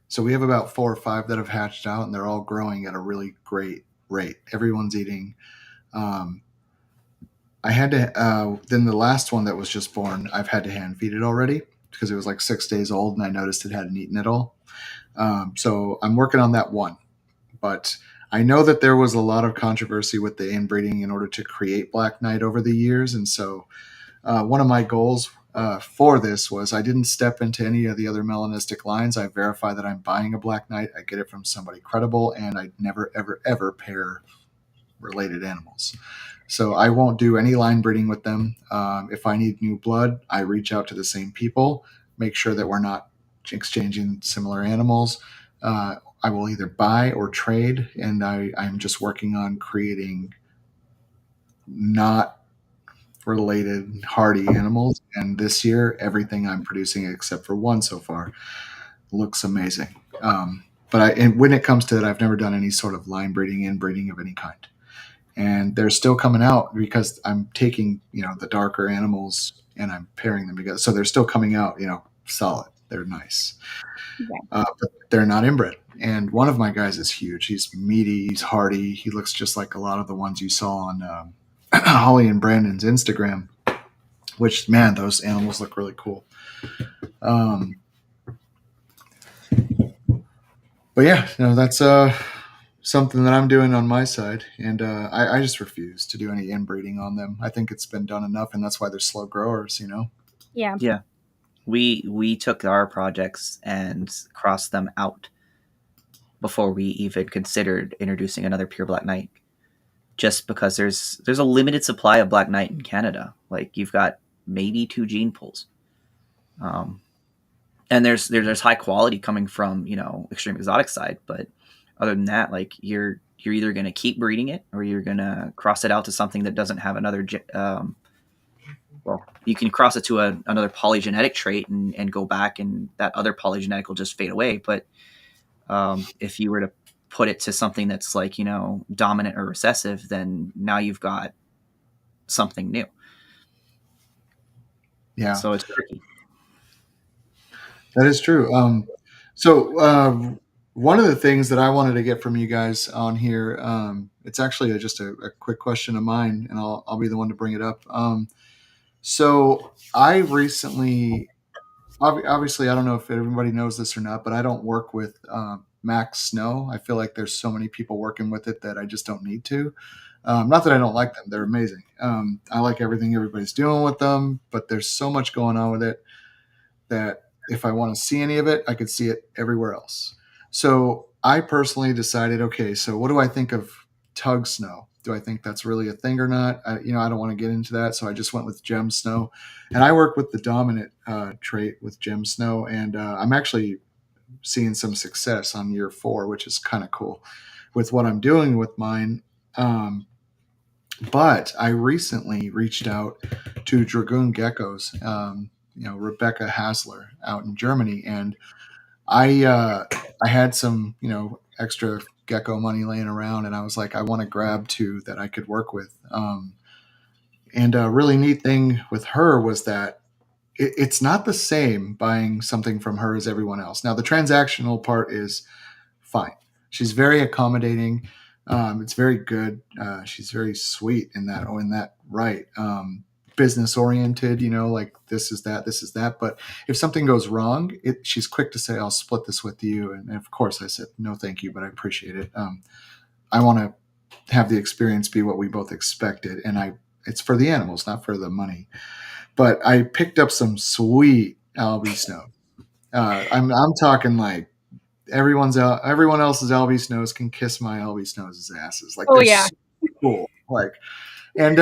A: So we have about 4 or 5 that have hatched out, and they're all growing at a really great rate. Everyone's eating. I had to. Then the last one that was just born, I've had to hand feed it already because it was like 6 days old, and I noticed it hadn't eaten at all. So I'm working on that one, but I know that there was a lot of controversy with the inbreeding in order to create Black Knight over the years, and so one of my goals for this was I didn't step into any of the other melanistic lines. I verify that I'm buying a Black Knight. I get it from somebody credible, and I never, ever, ever pair related animals. So I won't do any line breeding with them. If I need new blood, I reach out to the same people, make sure that we're not exchanging similar animals. I will either buy or trade, and I'm just working on creating not related hardy animals. And this year, everything I'm producing except for one so far looks amazing. And when it comes to it, I've never done any sort of line breeding, inbreeding of any kind. And they're still coming out because I'm taking, the darker animals and I'm pairing them together. So they're still coming out, solid. They're nice. But they're not inbred. And one of my guys is huge. He's meaty. He's hardy. He looks just like a lot of the ones you saw on Holly and Brandon's Instagram, which, man, those animals look really cool. But yeah, that's something that I'm doing on my side. And I just refuse to do any inbreeding on them. I think it's been done enough, and that's why they're slow growers,
C: Yeah.
B: Yeah. We took our projects and crossed them out before we even considered introducing another pure Black Knight, just because there's a limited supply of Black Knight in Canada. Like, you've got maybe 2 gene pools, and there's high quality coming from extreme exotic side, but other than that, like, you're either going to keep breeding it or you're going to cross it out to something that doesn't have another well, you can cross it to another polygenetic trait and go back, and that other polygenetic will just fade away. But if you were to put it to something that's like, dominant or recessive, then now you've got something new.
A: Yeah.
B: So it's tricky.
A: That is true. One of the things that I wanted to get from you guys on here, it's actually just a quick question of mine, and I'll be the one to bring it up. So I recently, obviously, I don't know if everybody knows this or not, but I don't work with Max Snow. I feel like there's so many people working with it that I just don't need to. Not that I don't like them; they're amazing. I like everything everybody's doing with them, but there's so much going on with it that if I want to see any of it, I could see it everywhere else. So I personally decided, okay, so what do I think of Tug Snow? Do I think that's really a thing or not? I don't want to get into that. So I just went with Gem Snow, and I work with the dominant trait with Gem Snow, and I'm actually seeing some success on year 4, which is kind of cool with what I'm doing with mine. But I recently reached out to Dragoon Geckos, Rebecca Hasler out in Germany, and I had some extra gecko money laying around, and I was like, I want to grab 2 that I could work with. And a really neat thing with her was that it's not the same buying something from her as everyone else. Now the transactional part is fine. She's very accommodating. It's very good. She's very sweet in that right. Business oriented, like this is that. But if something goes wrong, she's quick to say, I'll split this with you. And of course I said, no, thank you, but I appreciate it. I want to have the experience be what we both expected. And it's for the animals, not for the money. But I picked up some sweet Albie Snow. I'm talking like everyone else's Albie Snows can kiss my Albie Snows' asses. Like, they're so cool. Like, and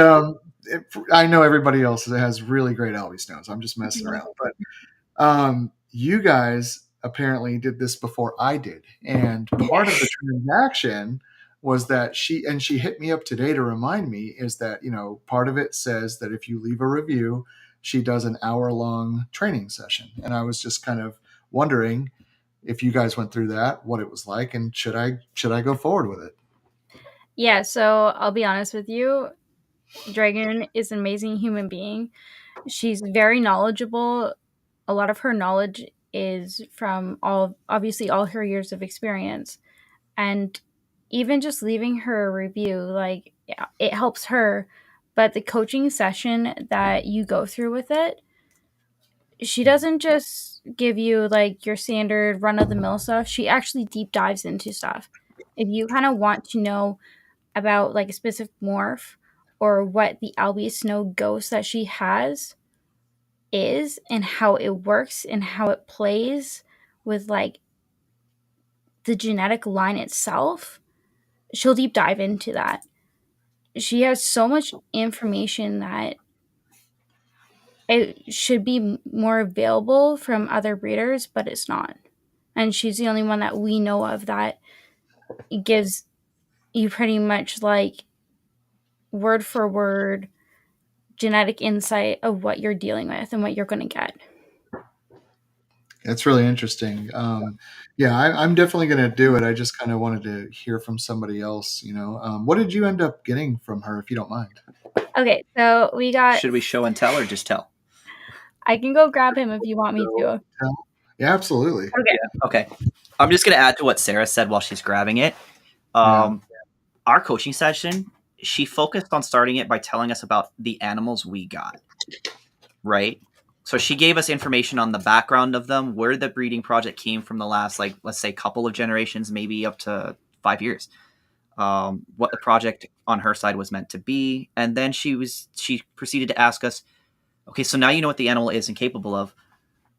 A: I know everybody else has really great Albie Snows. I'm just messing around. But you guys apparently did this before I did. And part of the transaction was that she hit me up today to remind me is that, part of it says that if you leave a review, she does an hour-long training session. And I was just kind of wondering if you guys went through that, what it was like, and should I go forward with it?
C: Yeah, so I'll be honest with you. Dragon is an amazing human being. She's very knowledgeable. A lot of her knowledge is from obviously all her years of experience. And even just leaving her a review, like, it helps her. But the coaching session that you go through with it, she doesn't just give you like your standard run of the mill stuff. She actually deep dives into stuff. If you kind of want to know about like a specific morph or what the Albie Snow ghost that she has is and how it works and how it plays with like the genetic line itself, she'll deep dive into that. she has so much information that it should be more available from other breeders, but it's not. And she's the only one that we know of that gives you pretty much like word for word genetic insight of what you're dealing with and what you're going to get.
A: That's really interesting. I'm definitely going to do it. I just kind of wanted to hear from somebody else. What did you end up getting from her, if you don't mind?
C: Okay, so we got.
B: Should we show and tell or just tell?
C: I can go grab him if you want me to.
A: Yeah, absolutely.
C: Okay.
B: Okay. I'm just going to add to what Sarah said while she's grabbing it. Our coaching session, she focused on starting it by telling us about the animals we got, right? So she gave us information on the background of them, where the breeding project came from the last, like, let's say, couple of generations, maybe up to 5 years. What the project on her side was meant to be. And then she proceeded to ask us, okay, so now you know what the animal is and capable of.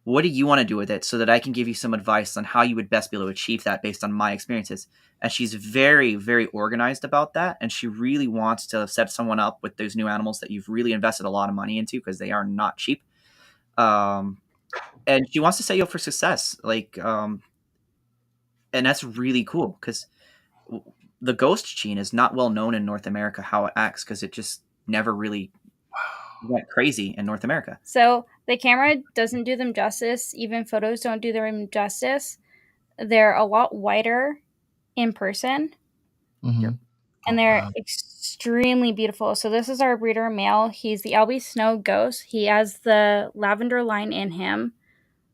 B: What do you want to do with it so that I can give you some advice on how you would best be able to achieve that based on my experiences? And she's very, very organized about that. And she really wants to set someone up with those new animals that you've really invested a lot of money into, because they are not cheap. And she wants to set you up for success. And that's really cool, because the ghost gene is not well known in North America, how it acts, because it just never really went crazy in North America.
C: So the camera doesn't do them justice. Even photos don't do them justice. They're a lot whiter in person.
A: Mm-hmm.
C: And they're extremely beautiful. So this is our breeder male. He's the Albie Snow Ghost. He has the lavender line in him,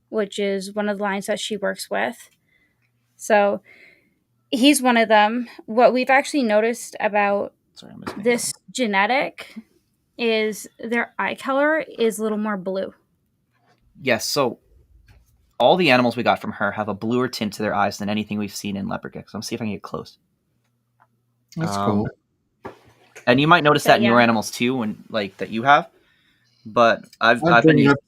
C: which is one of the lines that she works with. So he's one of them. What we've actually noticed about this genetic is their eye color is a little more blue.
B: Yes, so all the animals we got from her have a bluer tint to their eyes than anything we've seen in leopard geckos. So I'm see if I can get close.
A: That's cool.
B: And you might notice that in your animals too, when that you have. But I'll bring it
A: up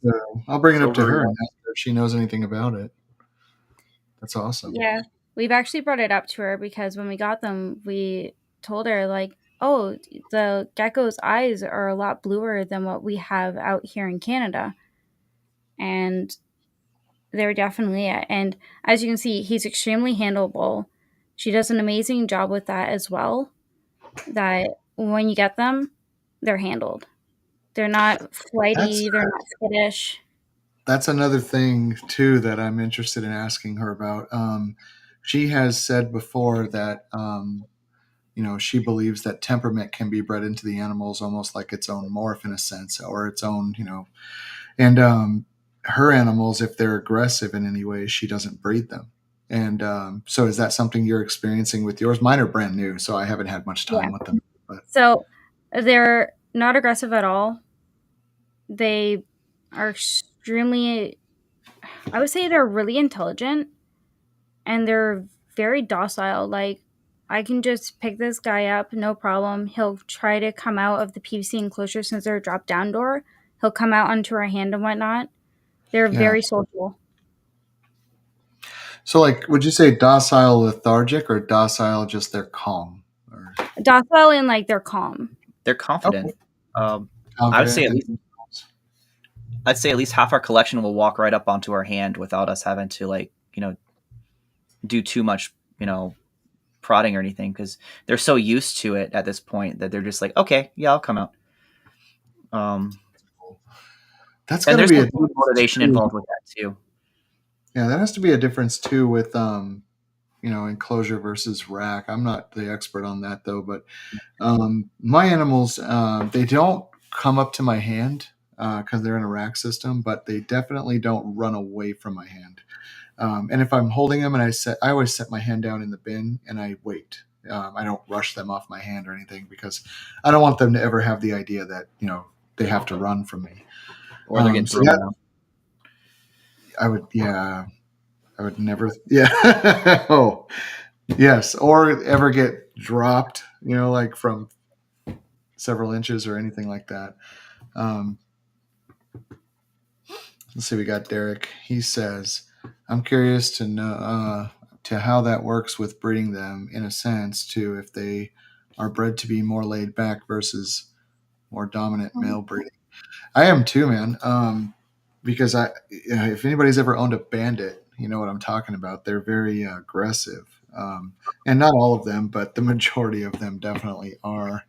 A: to her and ask her if she knows anything about it. That's awesome.
C: Yeah, we've actually brought it up to her because when we got them, we told her oh, the gecko's eyes are a lot bluer than what we have out here in Canada. And they're definitely it. And as you can see, he's extremely handleable. She does an amazing job with that as well. That when you get them, they're handled. They're not flighty. They're not skittish.
A: That's another thing too that I'm interested in asking her about. She has said before that she believes that temperament can be bred into the animals almost like its own morph in a sense, or its own, and her animals, if they're aggressive in any way, she doesn't breed them. And so is that something you're experiencing with yours? Mine are brand new, so I haven't had much time with them. But.
C: So they're not aggressive at all. They are extremely, I would say they're really intelligent, and they're very docile. Like, I can just pick this guy up, no problem. He'll try to come out of the PVC enclosure since they're a drop-down door. He'll come out onto our hand and whatnot. They're very social.
A: So, would you say docile lethargic, or docile just they're calm? Or...
C: Docile and they're calm.
B: They're confident. Okay. I would say I'd say at least half our collection will walk right up onto our hand without us having to do too much prodding or anything, because they're so used to it at this point that they're just like, okay, yeah, I'll come out.
A: That's going to be a
B: motivation involved with that too.
A: Yeah, that has to be a difference too with enclosure versus rack. I'm not the expert on that though, but my animals, they don't come up to my hand because they're in a rack system, but they definitely don't run away from my hand. And if I'm holding them, and I always set my hand down in the bin and I wait. I don't rush them off my hand or anything, because I don't want them to ever have the idea that they have to run from me,
B: or they're getting thrown out.
A: I would never. Yeah. Oh, yes. Or ever get dropped, from several inches or anything like that. Let's see. We got Derek. He says, I'm curious to know to how that works with breeding them, in a sense, too, if they are bred to be more laid back versus more dominant male breeding. I am too, man. Because if anybody's ever owned a bandit, you know what I'm talking about. They're very aggressive, and not all of them, but the majority of them definitely are.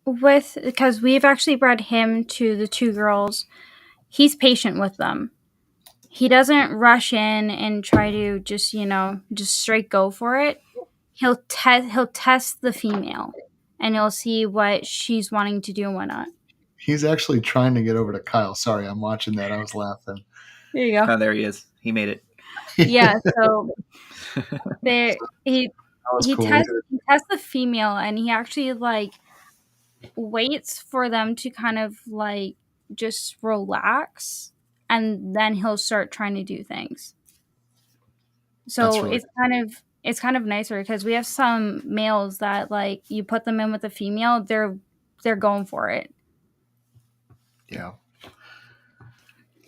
C: Because we've actually bred him to the 2 girls. He's patient with them. He doesn't rush in and try to just straight go for it. He'll test the female, and he'll see what she's wanting to do and whatnot.
A: He's actually trying to get over to Kyle. Sorry, I'm watching that. I was laughing.
C: There you go.
B: Oh, there he is. He made it.
C: Yeah. So he
A: cool.
C: tests the female, and he actually waits for them to kind of just relax, and then he'll start trying to do things. So really it's kind of nicer because we have some males that you put them in with a female, they're going for it.
A: Yeah,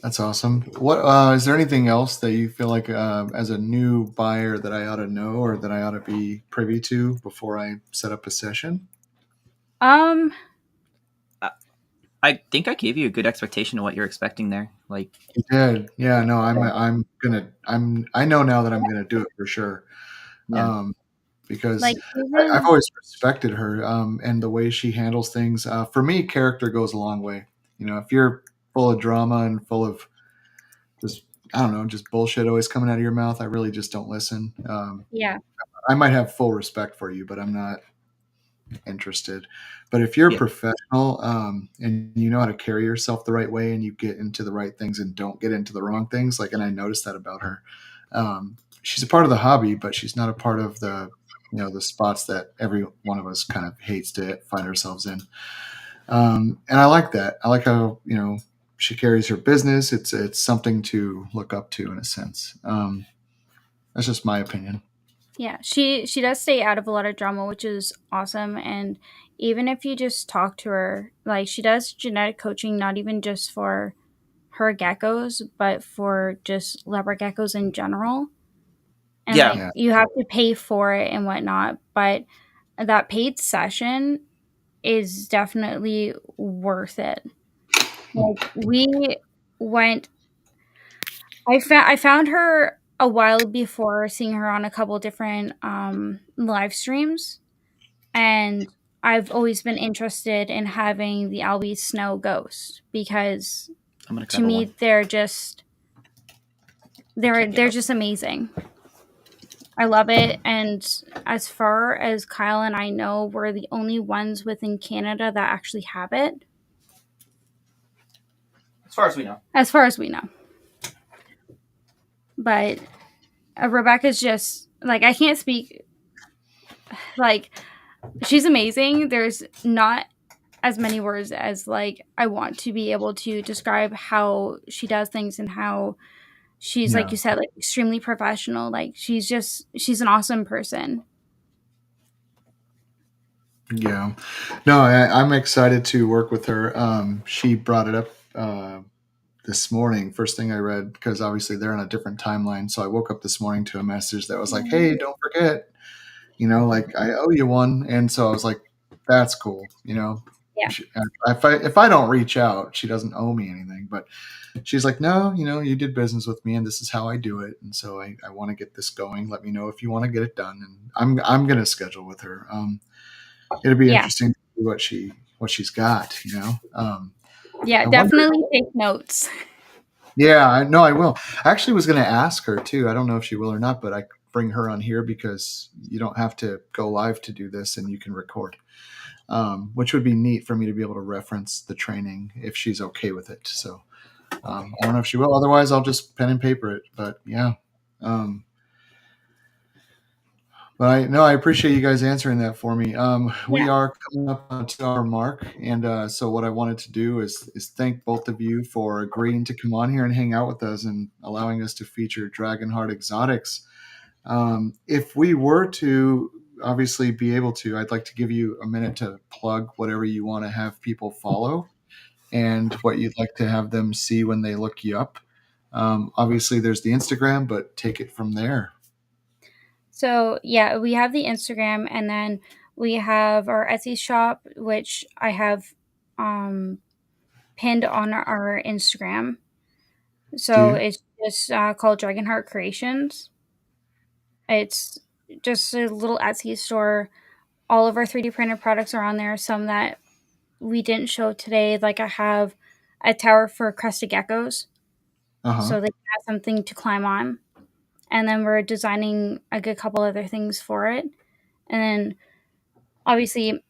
A: that's awesome. What is there anything else that you feel like as a new buyer that I ought to know or that I ought to be privy to before I set up a session?
B: I think I gave you a good expectation of what you're expecting there. You
A: did. Yeah, no, I know now that I'm gonna do it for sure. Yeah. Because I've always respected her and the way she handles things. For me, character goes a long way. If you're full of drama and full of just bullshit always coming out of your mouth, I really just don't listen.
C: Yeah.
A: I might have full respect for you, but I'm not interested. But if you're professional and you know how to carry yourself the right way and you get into the right things and don't get into the wrong things, and I noticed that about her. She's a part of the hobby, but she's not a part of the spots that every one of us kind of hates to find ourselves in. And I like that. I like how, she carries her business. It's something to look up to in a sense. That's just my opinion.
C: Yeah, she does stay out of a lot of drama, which is awesome. And even if you just talk to her, she does genetic coaching, not even just for her geckos, but for just leopard geckos in general. And you have to pay for it and whatnot, but that paid session is definitely worth it. We went. I found her a while before seeing her on a couple different live streams, and I've always been interested in having the Albie Snow Ghost because to me they're just amazing. I love it, and as far as Kyle and I know, we're the only ones within Canada that actually have it.
B: As far as we know.
C: As far as we know. But Rebecca's just I can't speak. She's amazing. There's not as many words as I want to be able to describe how she does things and how she's like you said, extremely professional. She's an awesome person.
A: Yeah, no, I'm excited to work with her. She brought it up this morning. First thing I read, because obviously they're on a different timeline. So I woke up this morning to a message that was like, "Hey, don't forget, I owe you one." And so I was like, "That's cool."
C: Yeah.
A: If I don't reach out, she doesn't owe me anything. But she's like, "No, you did business with me, and this is how I do it. And so I want to get this going. Let me know if you want to get it done." And I'm gonna schedule with her. It'll be interesting to see what she's got.
C: Yeah, definitely take notes.
A: Yeah, I know I will. I actually was going to ask her too. I don't know if she will or not, but I bring her on here because you don't have to go live to do this and you can record, which would be neat for me to be able to reference the training if she's okay with it. So I don't know if she will. Otherwise, I'll just pen and paper it. But yeah. But I appreciate you guys answering that for me. We are coming up on a 2-hour mark, and so what I wanted to do is thank both of you for agreeing to come on here and hang out with us and allowing us to feature Dragonheart exotics. If we were to obviously be able to, I'd like to give you a minute to plug whatever you want to have people follow and what you'd like to have them see when they look you up. Obviously, there's the Instagram, but take it from there.
C: So yeah, we have the Instagram, and then we have our Etsy shop, which I have pinned on our Instagram. So it's just called Dragonheart Creations. It's just a little Etsy store. All of our 3D printed products are on there. Some that we didn't show today, like I have a tower for crested geckos, so they have something to climb on. And then we're designing a good couple other things for it. And then obviously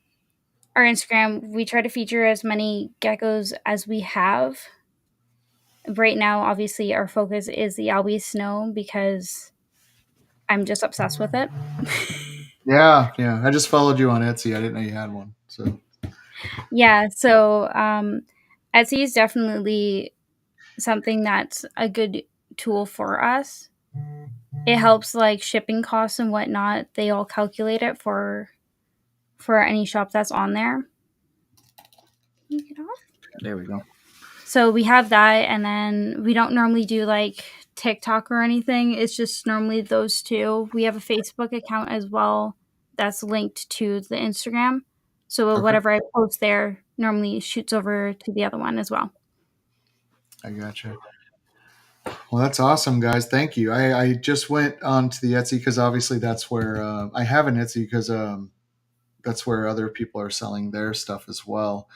C: our Instagram, we try to feature as many geckos as we have. Right now, obviously, our focus is the Albie Snow because I'm just obsessed with it.
A: Yeah. I just followed you on Etsy. I didn't know you had one. So
C: yeah, so Etsy is definitely something that's a good tool for us. It helps like shipping costs and whatnot. They all calculate it for any shop that's on there.
B: There we go.
C: So we have that, and then we don't normally do like TikTok or anything. It's just normally those two. We have a Facebook account as well that's linked to the Instagram. So whatever I post there normally shoots over to the other one as well.
A: I gotcha. Well, that's awesome, guys. Thank you. I just went on to the Etsy because obviously that's where I have an Etsy because that's where other people are selling their stuff as well.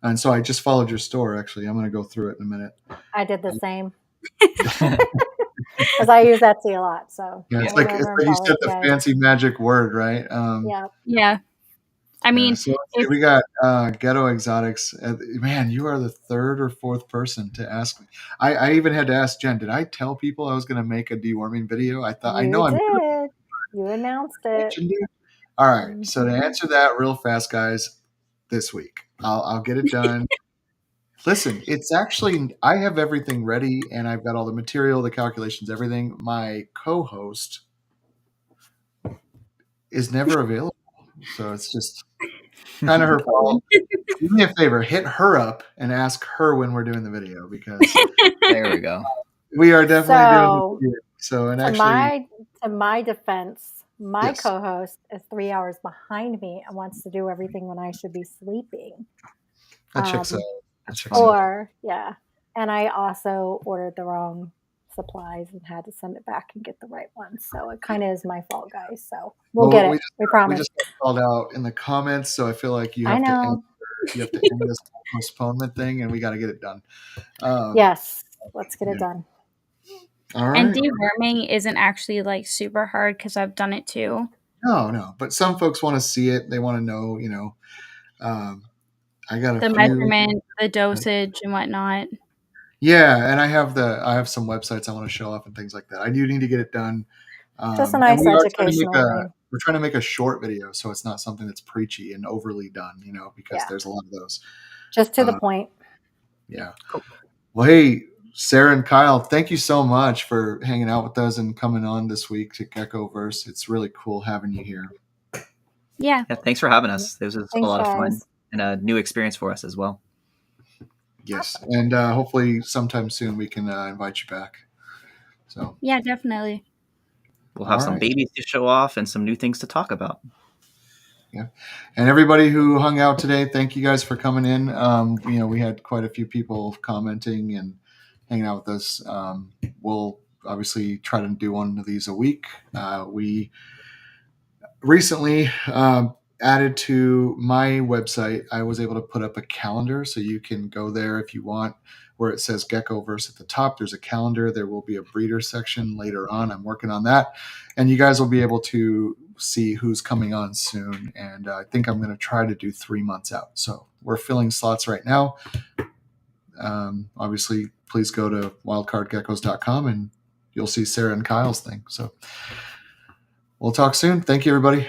A: And so I just followed your store. Actually, I'm going to go through it in a minute.
E: I did the same because I use Etsy a lot. So
A: yeah, it's like you said the fancy magic word, right?
C: Yeah. I mean,
A: so we got Ghetto Exotics. Man, you are the third or fourth person to ask me. I even had to ask Jen. Did I tell people I was going to make a deworming video? I thought
E: you did. You announced it.
A: All right. So to answer that real fast, guys, this week I'll get it done. Listen, it's actually I have everything ready, and I've got all the material, the calculations, everything. My co-host is never available, so it's just kind of her fault. Do me a favor, hit her up and ask her when we're doing the video because
B: there we go.
A: We are definitely doing the video. So, and
E: to my defense, my co-host is 3 hours behind me and wants to do everything when I should be sleeping.
A: That checks out.
E: And I also ordered the wrong supplies and had to send it back and get the right ones. So it kind of is my fault, guys. So we'll get it. We promise.
A: We just got called out in the comments, so I feel like you have to end this postponement thing, and we got to get it done.
E: Yes, let's get it done.
A: All right.
C: And deworming isn't actually like super hard because I've done it too.
A: No, but some folks want to see it. They want to know, I got
C: the measurement, the dosage, and whatnot.
A: Yeah, and I have some websites I want to show off and things like that. I do need to get it done.
E: Just a nice educational
A: thing. We're trying to make a short video, so it's not something that's preachy and overly done, because there's a lot of those.
E: Just to the point.
A: Yeah. Cool. Well, hey, Sarah and Kyle, thank you so much for hanging out with us and coming on this week to Geckoverse. It's really cool having you here.
C: Yeah.
B: Thanks for having us. This was a lot of fun and a new experience for us as well.
A: Yes, and hopefully sometime soon we can invite you back. So
C: yeah, definitely.
B: We'll have some babies to show off and some new things to talk about.
A: Yeah, and everybody who hung out today, thank you guys for coming in. We had quite a few people commenting and hanging out with us. We'll obviously try to do one of these a week. We recently added to my website, I was able to put up a calendar, so you can go there if you want, where it says Geckoverse at the top. There's a calendar. There will be a breeder section later on. I'm working on that, and you guys will be able to see who's coming on soon. And I think I'm going to try to do 3 months out. So we're filling slots right now. Obviously, please go to wildcardgeckos.com and you'll see Sarah and Kyle's thing. So we'll talk soon. Thank you, everybody.